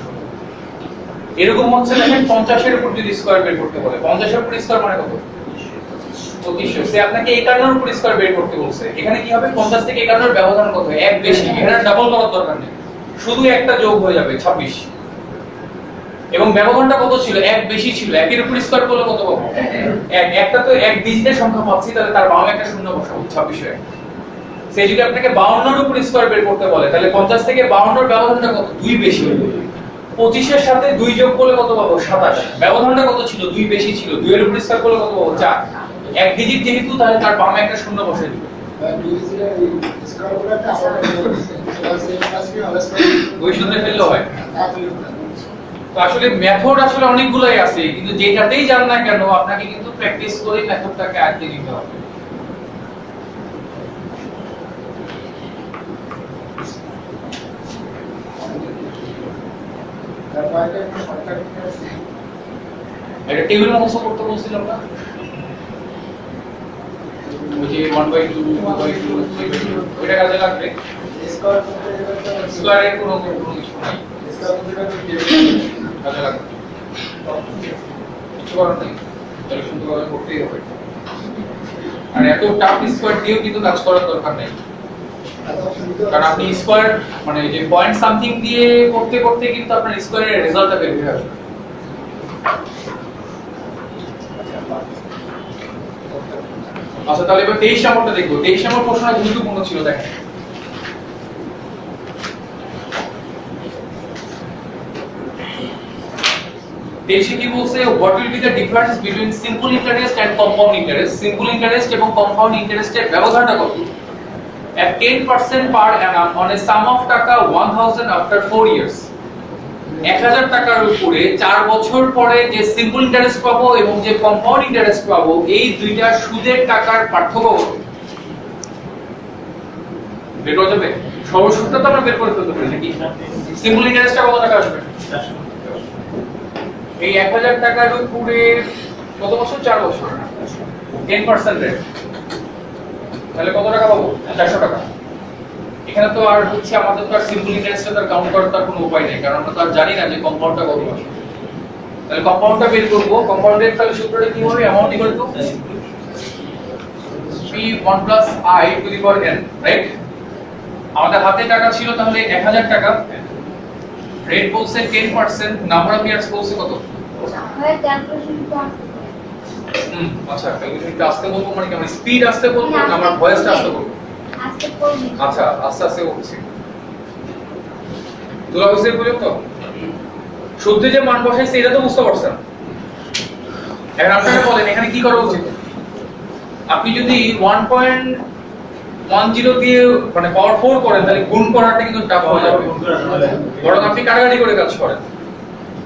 Speaker 1: এরকম হচ্ছে দেখেন 50 এর উপর যদি স্কয়ার বের করতে বলে, 50 এর উপর স্কয়ার মানে কত? 2500। সে আপনাকে 51 এর উপর স্কয়ার বের করতে বলছে। এখানে কি হবে? 50 থেকে 51 এর ব্যবধান কত? 1 বেশি। এখানে ডাবল করার দরকার নেই, শুধু একটা যোগ হয়ে যাবে 26। এবং ব্যবধানটা কত ছিল? 1 বেশি ছিল। 1 এর উপর স্কয়ার করলে কত পাবো? 1। একটা তো এক ডিজিটের সংখ্যা পাচ্ছি, তাহলে তার বামে একটা শূন্য বসাবো, 26 হয়ে। সে যদি আপনাকে 52 এর উপর স্কয়ার বের করতে বলে, তাহলে 50 থেকে 52 এর ব্যবধানটা কত? 2 বেশি। 25 এর সাথে 2 যোগ করলে কত পাবো? 27। ব্যবধানটা কত ছিল? 2 বেশি ছিল। 2 এর উপর স্কয়ার করলে কত পাবো? 4। এক ডিজিট যেহেতু, তাহলে তার বামে একটা শূন্য বসিয়ে দিব।
Speaker 6: স্কয়ার করে একটা আবার সেটা সেম ক্লাস কি হলো স্কয়ার
Speaker 1: ওই সূত্রে ফেললে হয়। তো আসলে মেথড আসলে অনেকগুলাই আছে, কিন্তু যেটাতেই জান না কেন আপনাকে কিন্তু প্র্যাকটিস করে মেথডটাকে আয়ত্তে নিতে হবে। এটা টেবিল মুখস্থ করতে বলছিলাম না? ওই যে 1/2 2/2 3/2 ওইটা কাজে লাগবে।
Speaker 6: স্কয়ার করতে গেলে
Speaker 1: স্কয়ারের কোনো কিছু নাই,
Speaker 6: স্কয়ার করতে গেলে
Speaker 1: কাজে লাগবে। কিছু করার নেই, তাহলে সুন্দরভাবে করতেই হবে। আর এত টাফ স্কয়ার দিয়েও কিন্তু কাজ করার দরকার নেই, কারণ আপনি স্কয়ার মানে যে পয়েন্ট সামথিং দিয়ে করতে করতে কিন্তু আপনার স্কয়ারের রেজাল্টটা বের হয়ে আসবে। আচ্ছা, তাহলে এবার 23 নম্বরটা দেখবো। 23 নম্বর প্রশ্নটা গুরুত্বপূর্ণ ছিল। দেখেন, দেশে কি বলছে? What will be the difference between simple interest and compound interest? Simple interest এবং কম্পাউন্ড ইন্টারেস্টের ব্যবধানটা কত? At 10% per annum on a sum of টাকা 1000 after 4 years, 1000 টাকার উপরে 4 বছর পরে যে সিম্পল ইন্টারেস্ট পাবো এবং যে কম্পাউন্ড ইন্টারেস্ট পাবো, এই দুইটা সুদের টাকার পার্থক্য কত? বের করা যাবে? সর্বসুদটা তো আমরা বের করে ফেলতে পারি নাকি? সিম্পল ইন্টারেস্টটা কত টাকা আসবে? এই 1000 টাকার উপরে কত বছর? 4 বছর, 10% রেট, তাহলে কত টাকা পাবো? 400 টাকা। এখানে তো আর হচ্ছে আমাদের তো আর সিম্পল ইন্টারেস্টটা তার কাউন্ট করার তার কোনো উপায় নেই, কারণ আমরা তো আর জানি না যে কম্পাউন্ডটা কত আসবে। তাহলে কম্পাউন্ডটা বের করব। কম্পাউন্ডের তাহলে সূত্রটা কি হবে? Amount equal to p1 + i to the power n, right? আমাদের হাতে টাকা ছিল তাহলে 1000 টাকা, রেট বলছে 10%, নাম্বার অফ ইয়ার্স বলছে কত?
Speaker 7: হয় ক্যালকুলেশন তো
Speaker 1: আচ্ছা, ক্যালকুলেশনটা আস্তে বলবো মানে কি? আমরা স্পিড আস্তে বলবো না আমরা ভয়েসটা আস্তে বলবো?
Speaker 7: আস্তে করবে।
Speaker 1: আচ্ছা, আস্তে আস্তে বলছি। তোলা বুঝতে পর্যন্ত শুদ্ধ যে মান বসাইছে এটা তো বুঝতে পারছেন। এখন আপনারা বলেন এখানে কি করা উচিত? আপনি যদি 1.10 দিয়ে মানে পাওয়ার 4 করেন, তাহলে গুণ করাটা কিন্তু টাফ হয়ে যাবে। বরং আপনি কাটাকাটি করে কাজ করেন।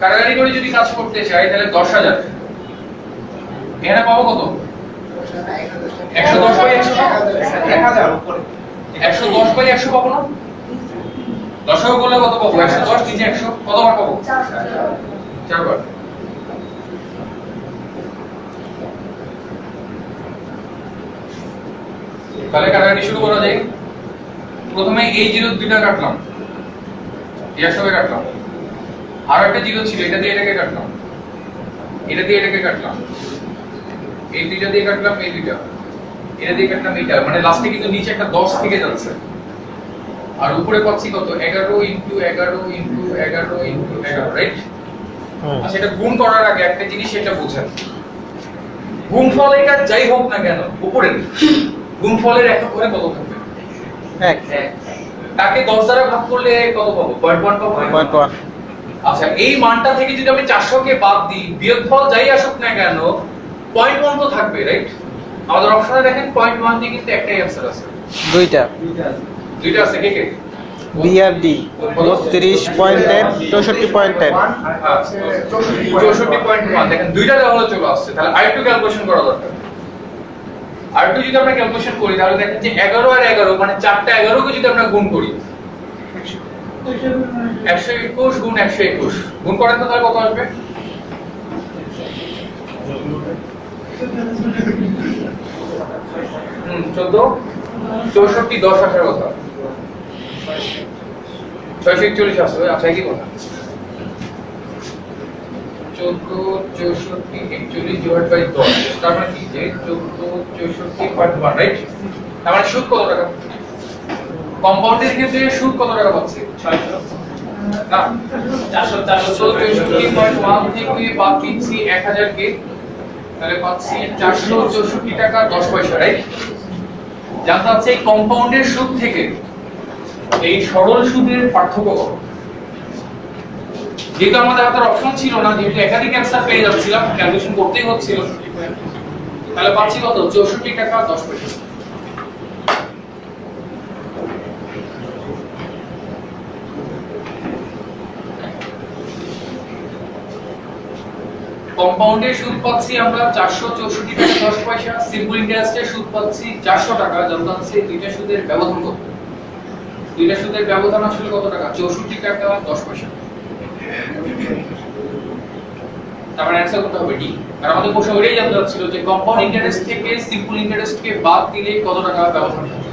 Speaker 1: কাটাকাটি করে যদি কাজ করতে চাই তাহলে 10000, এখানে পাবো কত? 110/100
Speaker 2: 1000 উপরে
Speaker 1: 110/100 পাবো না? দশক বললে কত পাবো? 110 নিচে 100 কতবার পাবো? 4 বার। তাহলে কাটাকাটি শুরু করা যায়। প্রথমে এই জিরো দুইটা কাটলাম, এর সঙ্গে কাটলাম, আর একটা জিরো ছিল, এটা দিয়ে এটাকে কাটলাম, এটা দিয়ে এটাকে কাটলাম, এই দুইটা দিয়ে কাটলাম, এই দুইটা, এটা দিয়ে কাটলাম, এইটা, মানে লাস্টে কিন্তু নিচে একটা 10 থেকে যাচ্ছে, আর উপরে পাচ্ছি কত? 11 ইনটু 11 ইনটু 11 ইনটু 11, রাইট? আচ্ছা, এটা গুণ করার আগে একটা জিনিস এটা বুঝেন, গুণফল এটা যাই হোক না কেন উপরে গুণফলের একক করে কত থাকবে?
Speaker 3: 1
Speaker 1: তাকে 10 দ্বারা ভাগ করলে কত পাবো? 0.1 পাবো।
Speaker 3: 0.1।
Speaker 1: আচ্ছা, এই মানটা থেকে যদি আমি 400 কে বাদ দিই, বিয়োগফল যাই আসুক না কেন 0.1 তো থাকবে, রাইট? আমাদের অপশনে দেখেন 0.1 দিয়ে কিন্তু একটাই आंसर আছে,
Speaker 3: দুইটা
Speaker 1: দুইটা আছে, কে কে?
Speaker 3: বি আর ডি 32.10 64.10।
Speaker 1: আচ্ছা, 64.1 দেখেন দুইটা তাহলে চলে আসছে। তাহলে আরেকটু ক্যালকুলেশন করা দরকার। আরেকটু যদি আমরা ক্যালকুলেশন করি তাহলে দেখেন যে 11 আর 11 মানে চারটা 11 কে যদি আমরা গুণ করি 121 গুণ 121 গুণ করেন তো তাহলে কত আসবে? হুম, 14 64 10 আসার কথা, 641 আসবে। আচ্ছা, কি কথা? 14 64 41 ডিভাইড বাই 10, তার মানে কি যে 14 64.1, রাইট? তার মানে সুদ কত টাকা? কম্পাউন্ডের ক্ষেত্রে সুদ কত টাকা পাচ্ছি? 600 না 464.1 থেকে বাদ দিচ্ছি 1000 কে, তাহলে পাচ্ছি 464 টাকা 10 পয়সা, রাইট? জানতে হচ্ছে এই কম্পাউন্ডের সুদ থেকে এই সরল সুদের পার্থক্য কত? যেহেতু আমাদের হাতে অপশন ছিল না, যেহেতু একাধিক অ্যান্সার পেয়ে যাচ্ছিলাম, ক্যালকুলেশন করতেই হচ্ছিল, তাহলে পাচ্ছি কত? 64 টাকা 10 পয়সা। কম্পাউন্ডের সুদ পাচ্ছি আমরা 464 টাকা 10 পয়সা, সিম্পল ইন্টারেস্টের সুদ পাচ্ছি 400 টাকা। জানতে হচ্ছে দুইটা সুদের ব্যবধান কত? দুইটা সুদের ব্যবধান আসলে কত টাকা? 64 টাকা 10 পয়সা। তারপর অ্যানসার করতে হবে ডি। আর আমাদের প্রশ্ন ওইটাই জানতে চাচ্ছিল যে কম্পাউন্ড ইন্টারেস্ট থেকে সিম্পল ইন্টারেস্ট কে বাদ দিলে কত টাকা ব্যবধান হবে?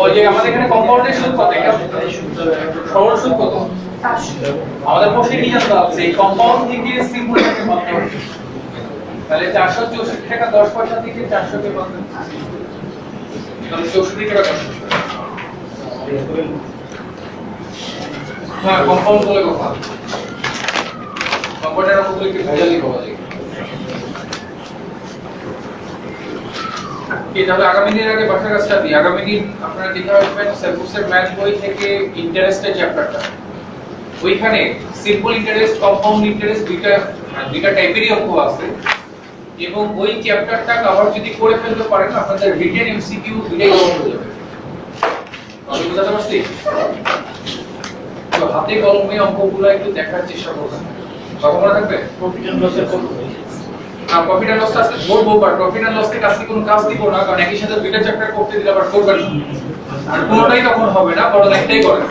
Speaker 1: ওই যে আমাদের এখানে কম্পাউন্ডের সুদ কত? এটা সরল সুদ কত? আমাদের প্রশ্নে কি জানতে হবে? এই কম্পাউন্ড থেকে সিম্পল টাকে বাদ দিতে হবে। তাহলে 464 টাকা 10 পয়সা থেকে 400 কে বাদ দিতে হবে, তাহলে 64 টাকা 10 পয়সা। হ্যাঁ, কম্পাউন্ড বলে কথা, কম্পাউন্ডের মধ্যে একটু ভেজালি পাওয়া যায়। তাহলে আগামী দিনের আগে বাসার কাজটা দিই। আগামী দিন আপনারা দেখে আসবেন সেলফোসের ম্যাথ বই থেকে ইন্টারেস্টের চ্যাপ্টারটা, ওইখানে সিম্পল ইন্টারেস্ট, কম্পাউন্ড ইন্টারেস্ট দুইটা টাইপেরই অঙ্ক আছে, এবং ওই চ্যাপ্টারটা কভার যদি করে ফেলতে পারেন আপনাদের রিটেন এমসিকিউ দুইটাই কভার হয়ে যাবে। আমি বুঝাতে পারছি? তো হাতে কলমে অঙ্কগুলো একটু দেখার চেষ্টা করবেন। কথা মনে থাকবে? প্রফিট এন্ড লসের কত? প্রফিট এন্ড লসটা আজকে ধরবো, বাট প্রফিট এন্ড লস থেকে আজকে কোনো কাজ দিব না, কারণ একই সাথে দুইটা চ্যাপ্টার করতে দিলে আবার করবেন না, আর কোনোটাই তখন হবে না, বড় একটাই করেন।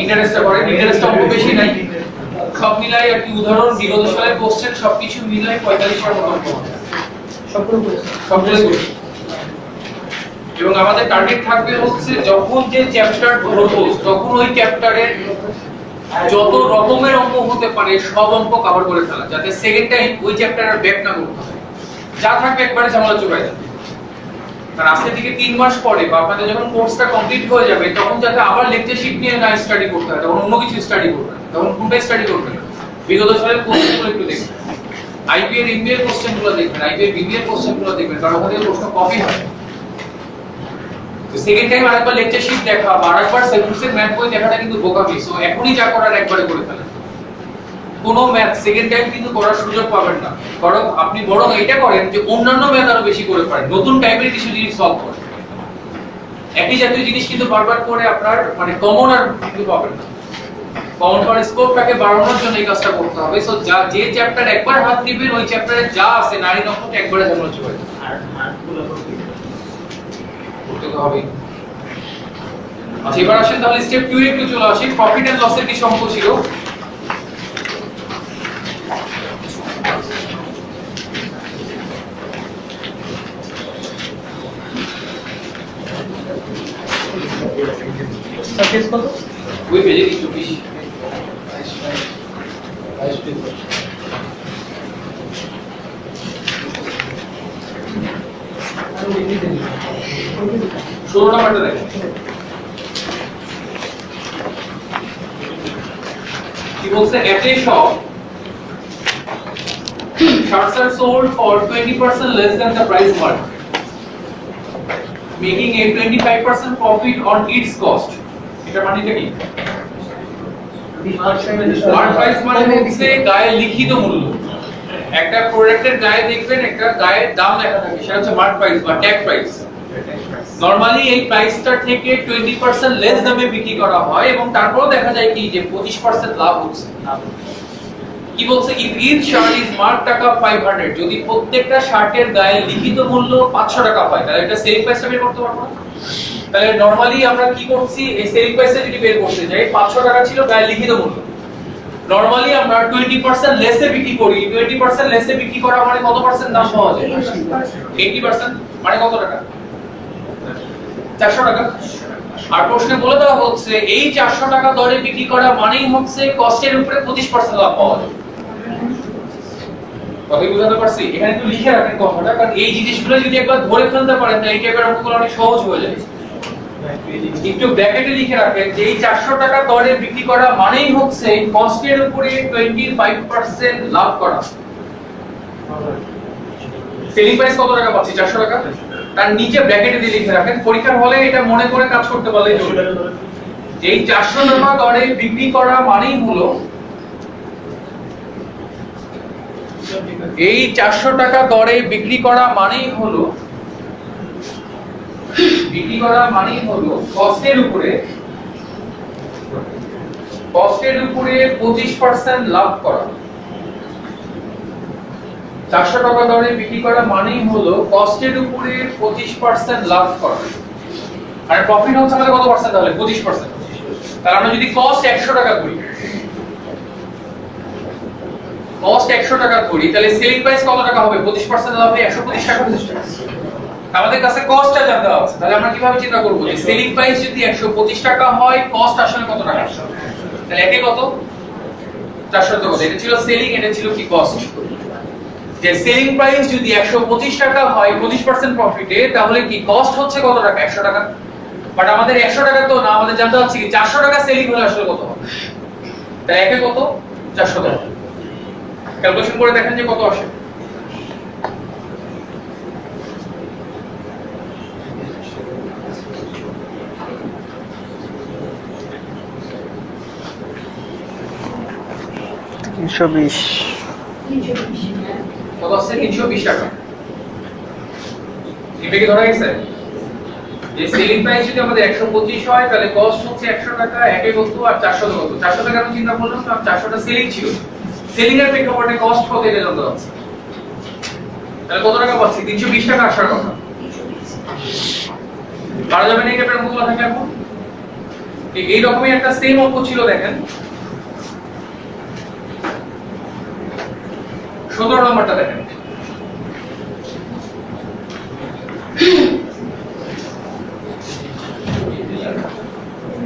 Speaker 1: ইন্টারেস্টটা করেন, ইন্টারেস্টটা অঙ্ক বেশি নাই, সব মিলাই আর কি, উদাহরণ বিগত সালের কোশ্চেন সবকিছু মিলাই 45 এর মতো অঙ্ক হবে সবগুলো করে। এবং আমাদের টার্গেট থাকবে হচ্ছে যখন যে চ্যাপ্টার ধরবো তখন ওই চ্যাপ্টারের যত রকমের অঙ্ক হতে পারে সব অঙ্ক কভার করে ফেলা, যাতে সেকেন্ড টাইম ওই চ্যাপ্টার আর ব্যাক না করতে হয়, যা থাকবে একবারে ঝামেলা চলে যাবে। কারণ আজকে থেকে 3 মাস পরে বা আপনাদের যখন কোর্সটা কমপ্লিট হয়ে যাবে তখন যাতে আবার লেকচার শিট নিয়ে না স্টাডি করতে হয়, তখন অন্য কিছু স্টাডি করবেন, তখন কোনটা স্টাডি করবেন? বিগত সালের কোশ্চেনগুলো একটু দেখবেন, আইপি এর এমবিএ এর কোশ্চেনগুলো দেখবেন, আইপি এর বিবিএ এর কোশ্চেনগুলো দেখবেন, কারণ ওখানে প্রশ্ন কপি হয়। তো সেকেন্ড টাইম আরেকবার লেকচার শিট দেখা বা আরেকবার সেলফোসের ম্যাথ বই দেখাটা কিন্তু বোকামি। সো এখনই যা করার একবারে করে ফেলেন, কোনো ম্যাথ সেকেন্ড টাইম কিন্তু করার সুযোগ পাবেন না, কারণ আপনি বরং এটা করেন যে অন্যান্য ম্যাথ আরো বেশি করে পারেন, নতুন টাইপের কিছু জিনিস সলভ করেন। একই জাতীয় জিনিস কিন্তু বারবার করে আপনার মানে কমন আর কিন্তু পাবেন না। কমন পাওয়ার স্কোপটাকে বাড়ানোর জন্য এই কাজটা করতে হবে। সো যে চ্যাপ্টার একবার হাত দিবেন ওই চ্যাপ্টারে যা আছে নারী নক্ষত্র একবারে জানানো চলে করতে তো হবে। আচ্ছা এবার আসেন তাহলে স্টেপ 2 এ একটু চলে আসি। প্রফিট এন্ড লসের কি অঙ্ক ছিল?
Speaker 4: স্যার কেস কত?
Speaker 1: ওই পেজে 24 16 নাম্বারটা দেখেন কি বলছে। At a shop shirts are sold for 20% less than the price marked, making a 25% profit on its cost. এটা মানেটা কি? মার্ক প্রাইস মানে হচ্ছে গায়ে লিখিত মূল্য। একটা প্রোডাক্টের গায়ে দেখবেন একটা গায়ের দাম লেখা থাকে, সেটা হচ্ছে মার্ক প্রাইস বা ট্যাগ প্রাইস। নরমালি এই প্রাইসটা থেকে 20% লেস দামে বিক্রি করা হয় এবং তারপরও দেখা যায় কি যে 25% লাভ হচ্ছে। কি বলছে? If each shirt is mark টাকা 500, যদি প্রত্যেকটা শার্টের গায়ে লিখিত মূল্য 500 টাকা হয় তাহলে এটা সেলিং প্রাইসটা বের করতে পারবো না? তাহলে নরমালি আমরা কি করছি, এই সেলিং প্রাইসটা যদি বের করতে যাই 500 টাকা ছিল গায়ে লিখিত মূল্য, নরমালি আমরা 20% লেসে বিক্রি করি। 20% লেসে বিক্রি করা মানে কত পার্সেন্ট দাম পাওয়া যায়? 80%, মানে কত টাকা? 400 টাকা। আর প্রশ্নে বলে দেওয়া হচ্ছে এই 400 টাকা দরে বিক্রি করা মানেই হচ্ছে কস্টের উপরে 25% লাভ পাওয়া যায়। কথাই বুঝাতে পারছি? এখানে একটু লিখে রাখেন কথাটা, কারণ এই জিনিসগুলো যদি একবার ধরে ফেলতে পারেন তাহলে এই টাইপের অঙ্কগুলো অনেক সহজ হয়ে যায়। একটু ব্র্যাকেটে লিখে রাখেন যে এই 400 টাকা দরে বিক্রি করা মানেই হচ্ছে কস্টের উপরে 25% লাভ করা। সেলিং প্রাইস কত টাকা পাচ্ছি? 400 টাকা। তার নিচে ব্র্যাকেটে দিয়ে লিখে রাখেন, পরীক্ষার হলে এটা মনে করে কাজ করতে পারলেই চলবে। যে এই 400 টাকা দরে বিক্রি করা মানেই হলো, এই 400 টাকা দরে বিক্রি করা মানেই হলো কস্টের উপরে 25% লাভ করা। 400 টাকা দরে বিক্রি করা মানেই হলো কস্টের উপরে 25% লাভ করা। আর প্রফিট হচ্ছে আমাদের কত পার্সেন্ট? তাহলে 25%। তাহলে আমরা যদি কস্ট 100 টাকা করি, তাহলে সেলিং প্রাইস কত টাকা হবে? 25% লাভে 125 টাকা। আমাদের কাছে কস্টটা জানতে হবে, তাহলে আমরা কিভাবে চিন্তা করব যে সেলিং প্রাইস যদি 125 টাকা হয় কস্ট আসলে কত টাকা? তাহলে একে কত? 400 টাকা। এটা ছিল সেলিং, এটা ছিল কি কস্ট। যে সেলিং প্রাইস যদি 125 টাকা হয় 20% প্রফিটে, তাহলে কি কস্ট হচ্ছে কত টাকা? 100 টাকা। বাট আমাদের 100 টাকা তো না, আমাদের জানতে হচ্ছে কি 400 টাকা সেলিং হলে আসলে কত হবে। তাই একে কত? 400 টাকা। ক্যালকুলেশন করে দেখেন যে কত আসে। কত আসছে? 320 টাকা। এটা কি ধরা গেছে? যে সেলিং প্রাইস যদি আমাদের 125 হয় তাহলে কস্ট হচ্ছে 100 টাকা, একে কত আর 400 কত? 400 টাকা আমি চিন্তা করলাম, কারণ 400 টা সেলিং ছিল। সেলিং এর প্রেক্ষাপটে কস্ট কত এটা জানতে হচ্ছে। তাহলে কত টাকা পাচ্ছি? 320 টাকা আসার কথা। পারা যাবে না এই টাইপের অঙ্কগুলো থাকলে এখন? এই রকমই একটা সেম অঙ্ক ছিল দেখেন 17 নম্বরটা দেখেন।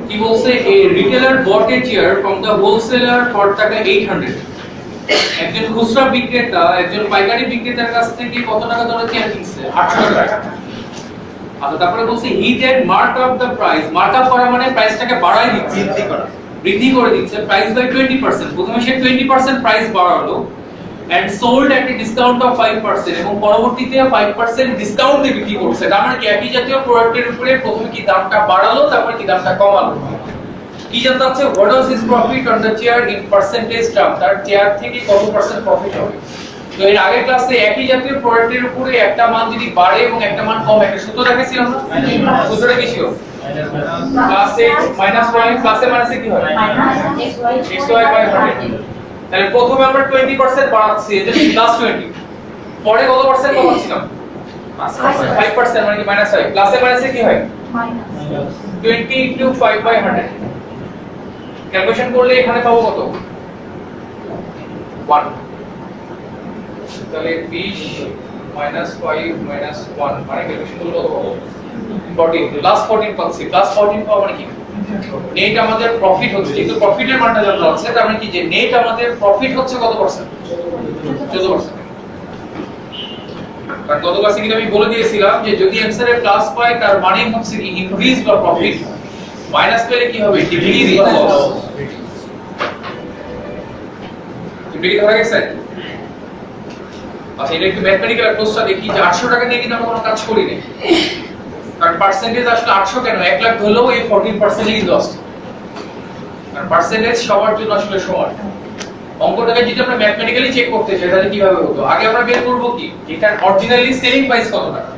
Speaker 1: কি বলছে? a retailer bought a chair from the wholesaler for টাকা 800। একজন খুচরা বিক্রেতা একজন পাইকারি বিক্রেতার কাছ থেকে কত টাকা দরে চেয়ার কিনছে? 800 টাকা। আচ্ছা তারপরে বলছে he did mark up the price। Mark up করা মানে প্রাইসটাকে বাড়ায় দিচ্ছে, বৃদ্ধি করে দিচ্ছে প্রাইস বাই 20%। প্রথমে সে 20% প্রাইস বাড়ালো and sold at a discount of 5% এবং পরবর্তীতে 5% ডিসকাউন্ট দিয়ে বিক্রি করছে। তার মানে কি একই জাতীয় প্রোডাক্টের উপরে প্রথমে কি দামটা বাড়ালো, তারপরে কি দামটা কমালো। কি জানতে আছে? what was his profit on the chair in percentage term। তার চেয়ার থেকে কত পার্সেন্ট প্রফিট হবে। তো এর আগের ক্লাসে একই জাতীয় প্রোডাক্টের উপরে একটা মান যদি বাড়ে এবং একটা মান কমে একটা সূত্র দেখাইছিলাম না? সূত্রটা কি ছিল? প্লাস x মাইনাস y প্লাসে মাইনাসে কি হয় x y বাই 100 তাহলে প্রথমে আমরা 20% বাড়াচ্ছি এই যে প্লাস 20 পরে কত পার্সেন্ট কমাচ্ছিলাম 5% মানে কি মাইনাস হয় প্লাসে মাইনাসে কি হয় 20 ইনটু 5 বাই 100 ক্যালকুলেশন করলে এখানে পাবো কত 1 তাহলে 20 মাইনাস 5 মাইনাস 1 মানে ক্যালকুলেশন করলে কত পাবো 14 প্লাস 14 পাচ্ছি প্লাস 14 পাওয়া মানে কি নেট আমাদের প্রফিট হচ্ছে কিন্তু প্রফিটের মানটা জানা আছে তার মানে কি যে নেট আমাদের প্রফিট হচ্ছে কত পার্সেন্ট 14% কারণ গত ক্লাসে কিন্তু আমি বলে দিয়েছিলাম যে যদি অ্যানসারে প্লাস পাই তার মানে হচ্ছে কি ইনক্রিজ বা প্রফিট মাইনাস পেলে কি হবে ডিক্রিজ বা লস ডিক্রিজ হয়ে গেছে আচ্ছা এটা একটু ম্যাথমেটিক্যাল অ্যাপ্রোচটা দেখি যে 800 টাকা দিয়ে কিন্তু আমরা কোনো কাজ করি না কারণ পার্সেন্টেজ আসলে 800 কেন 1 লাখ ধরলেও এই 14% ইজ লস্ট কারণ পার্সেন্টেজ সবার জন্য আসলে সমান অঙ্কটাকে যদি আমরা ম্যাথমেটিক্যালি চেক করতে চাই তাহলে কিভাবে হতো আগে আমরা বের করব কি এটা অরিজিনালি সেলিং প্রাইস কত টাকা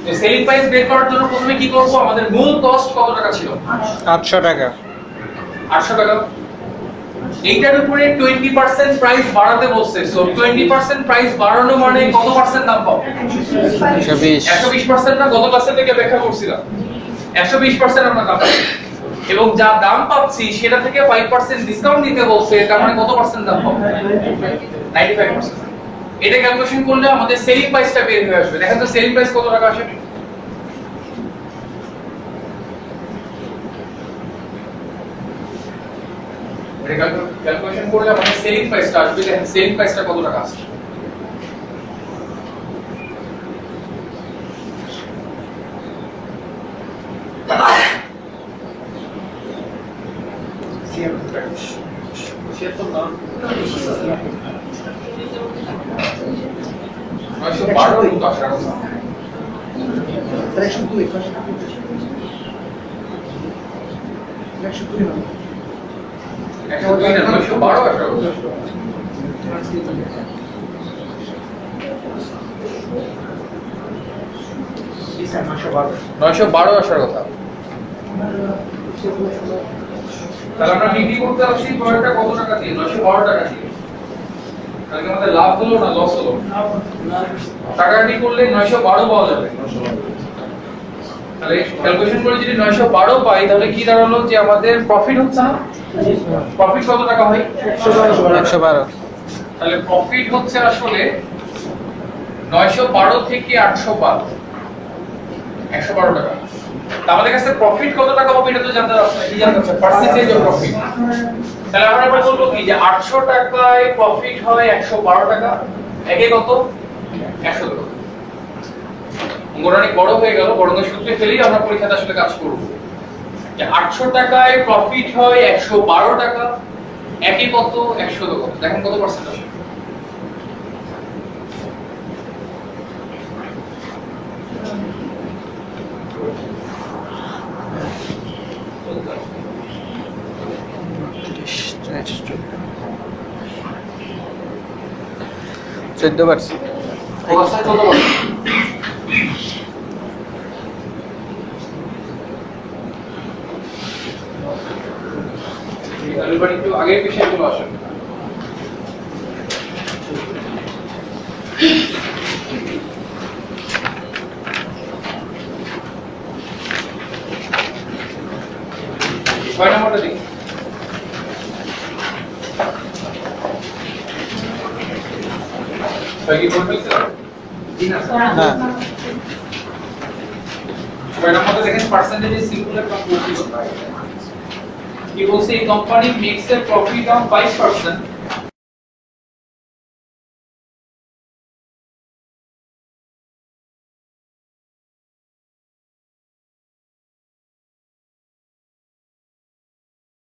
Speaker 1: তো সেলিং প্রাইস বের করার জন্য প্রথমে কি করব আমাদের মূল কস্ট কত টাকা ছিল
Speaker 3: 800 টাকা
Speaker 1: 800 টাকা এইটার উপরে 20% প্রাইস বাড়াতে বলছে সো 20% প্রাইস বাড়ানো মানে কত পার্সেন্ট দাম পাবো 120% না গত ক্লাসে থেকে ব্যাখ্যা করছিলাম 120% আমরা দাম পাবো এবং যা দাম পাচ্ছি সেটা থেকে 5% ডিসকাউন্ট দিতে বলছে তার মানে কত পার্সেন্ট দাম পাবো 95% এটা ক্যালকুলেশন করলে আমাদের সেলিং প্রাইসটা বের হয়ে আসবে দেখেন তো সেলিং প্রাইস কত টাকা আসে এটা ক্যালকুলেশন করলে আমাদের সেলিং প্রাইসটা আসবে দেখেন সেলিং প্রাইসটা কত টাকা আসে নয়শো বারো আসার কথা তাহলে আমরা বিক্রি করতে আসছি প্রোডাক্টটা কত টাকা দিয়ে 912 টাকা দিয়ে তাহলে আমাদের লাভ হলো না লস হলো টাকাটি করলে 912 পাওয়া যাবে তাহলে ক্যালকুলেশন করে যদি 912 পাই তাহলে কি দাঁড়ালো যে আমাদের প্রফিট হচ্ছে না প্রফিট কত টাকা হয়
Speaker 3: 112
Speaker 1: তাহলে প্রফিট হচ্ছে আসলে 912 থেকে 812 112 টাকা আমাদের কাছে প্রফিট কত টাকা হবে এটা তো জানতে চাচ্ছি কি জানতে চাচ্ছি পার্সেন্টেজ অফ প্রফিট তাহলে আমরা এবার বলবো কি যে 800 টাকায় প্রফিট হয় 112 টাকা একে কত 100 টাকা অঙ্কটা অনেক বড় হয়ে গেল বড় সূত্রে ফেলেই আমরা পরীক্ষাতে আসলে কাজ করব যে 800 টাকায় প্রফিট হয় 112 টাকা একে কত 100 টাকা দেখেন কত পার্সেন্ট আসে
Speaker 3: চোদ্দ পার্সেন্ট
Speaker 1: একটু আগের বিষয়গুলো আসেন ছয় নম্বরটা দেখি কি বলতে জি না
Speaker 3: হ্যাঁ
Speaker 1: ছয় নম্বরটা দেখেন পার্সেন্টেজ সিঙ্গুলার কম্পোজিশন কি বলছে এই company makes a profit of 5%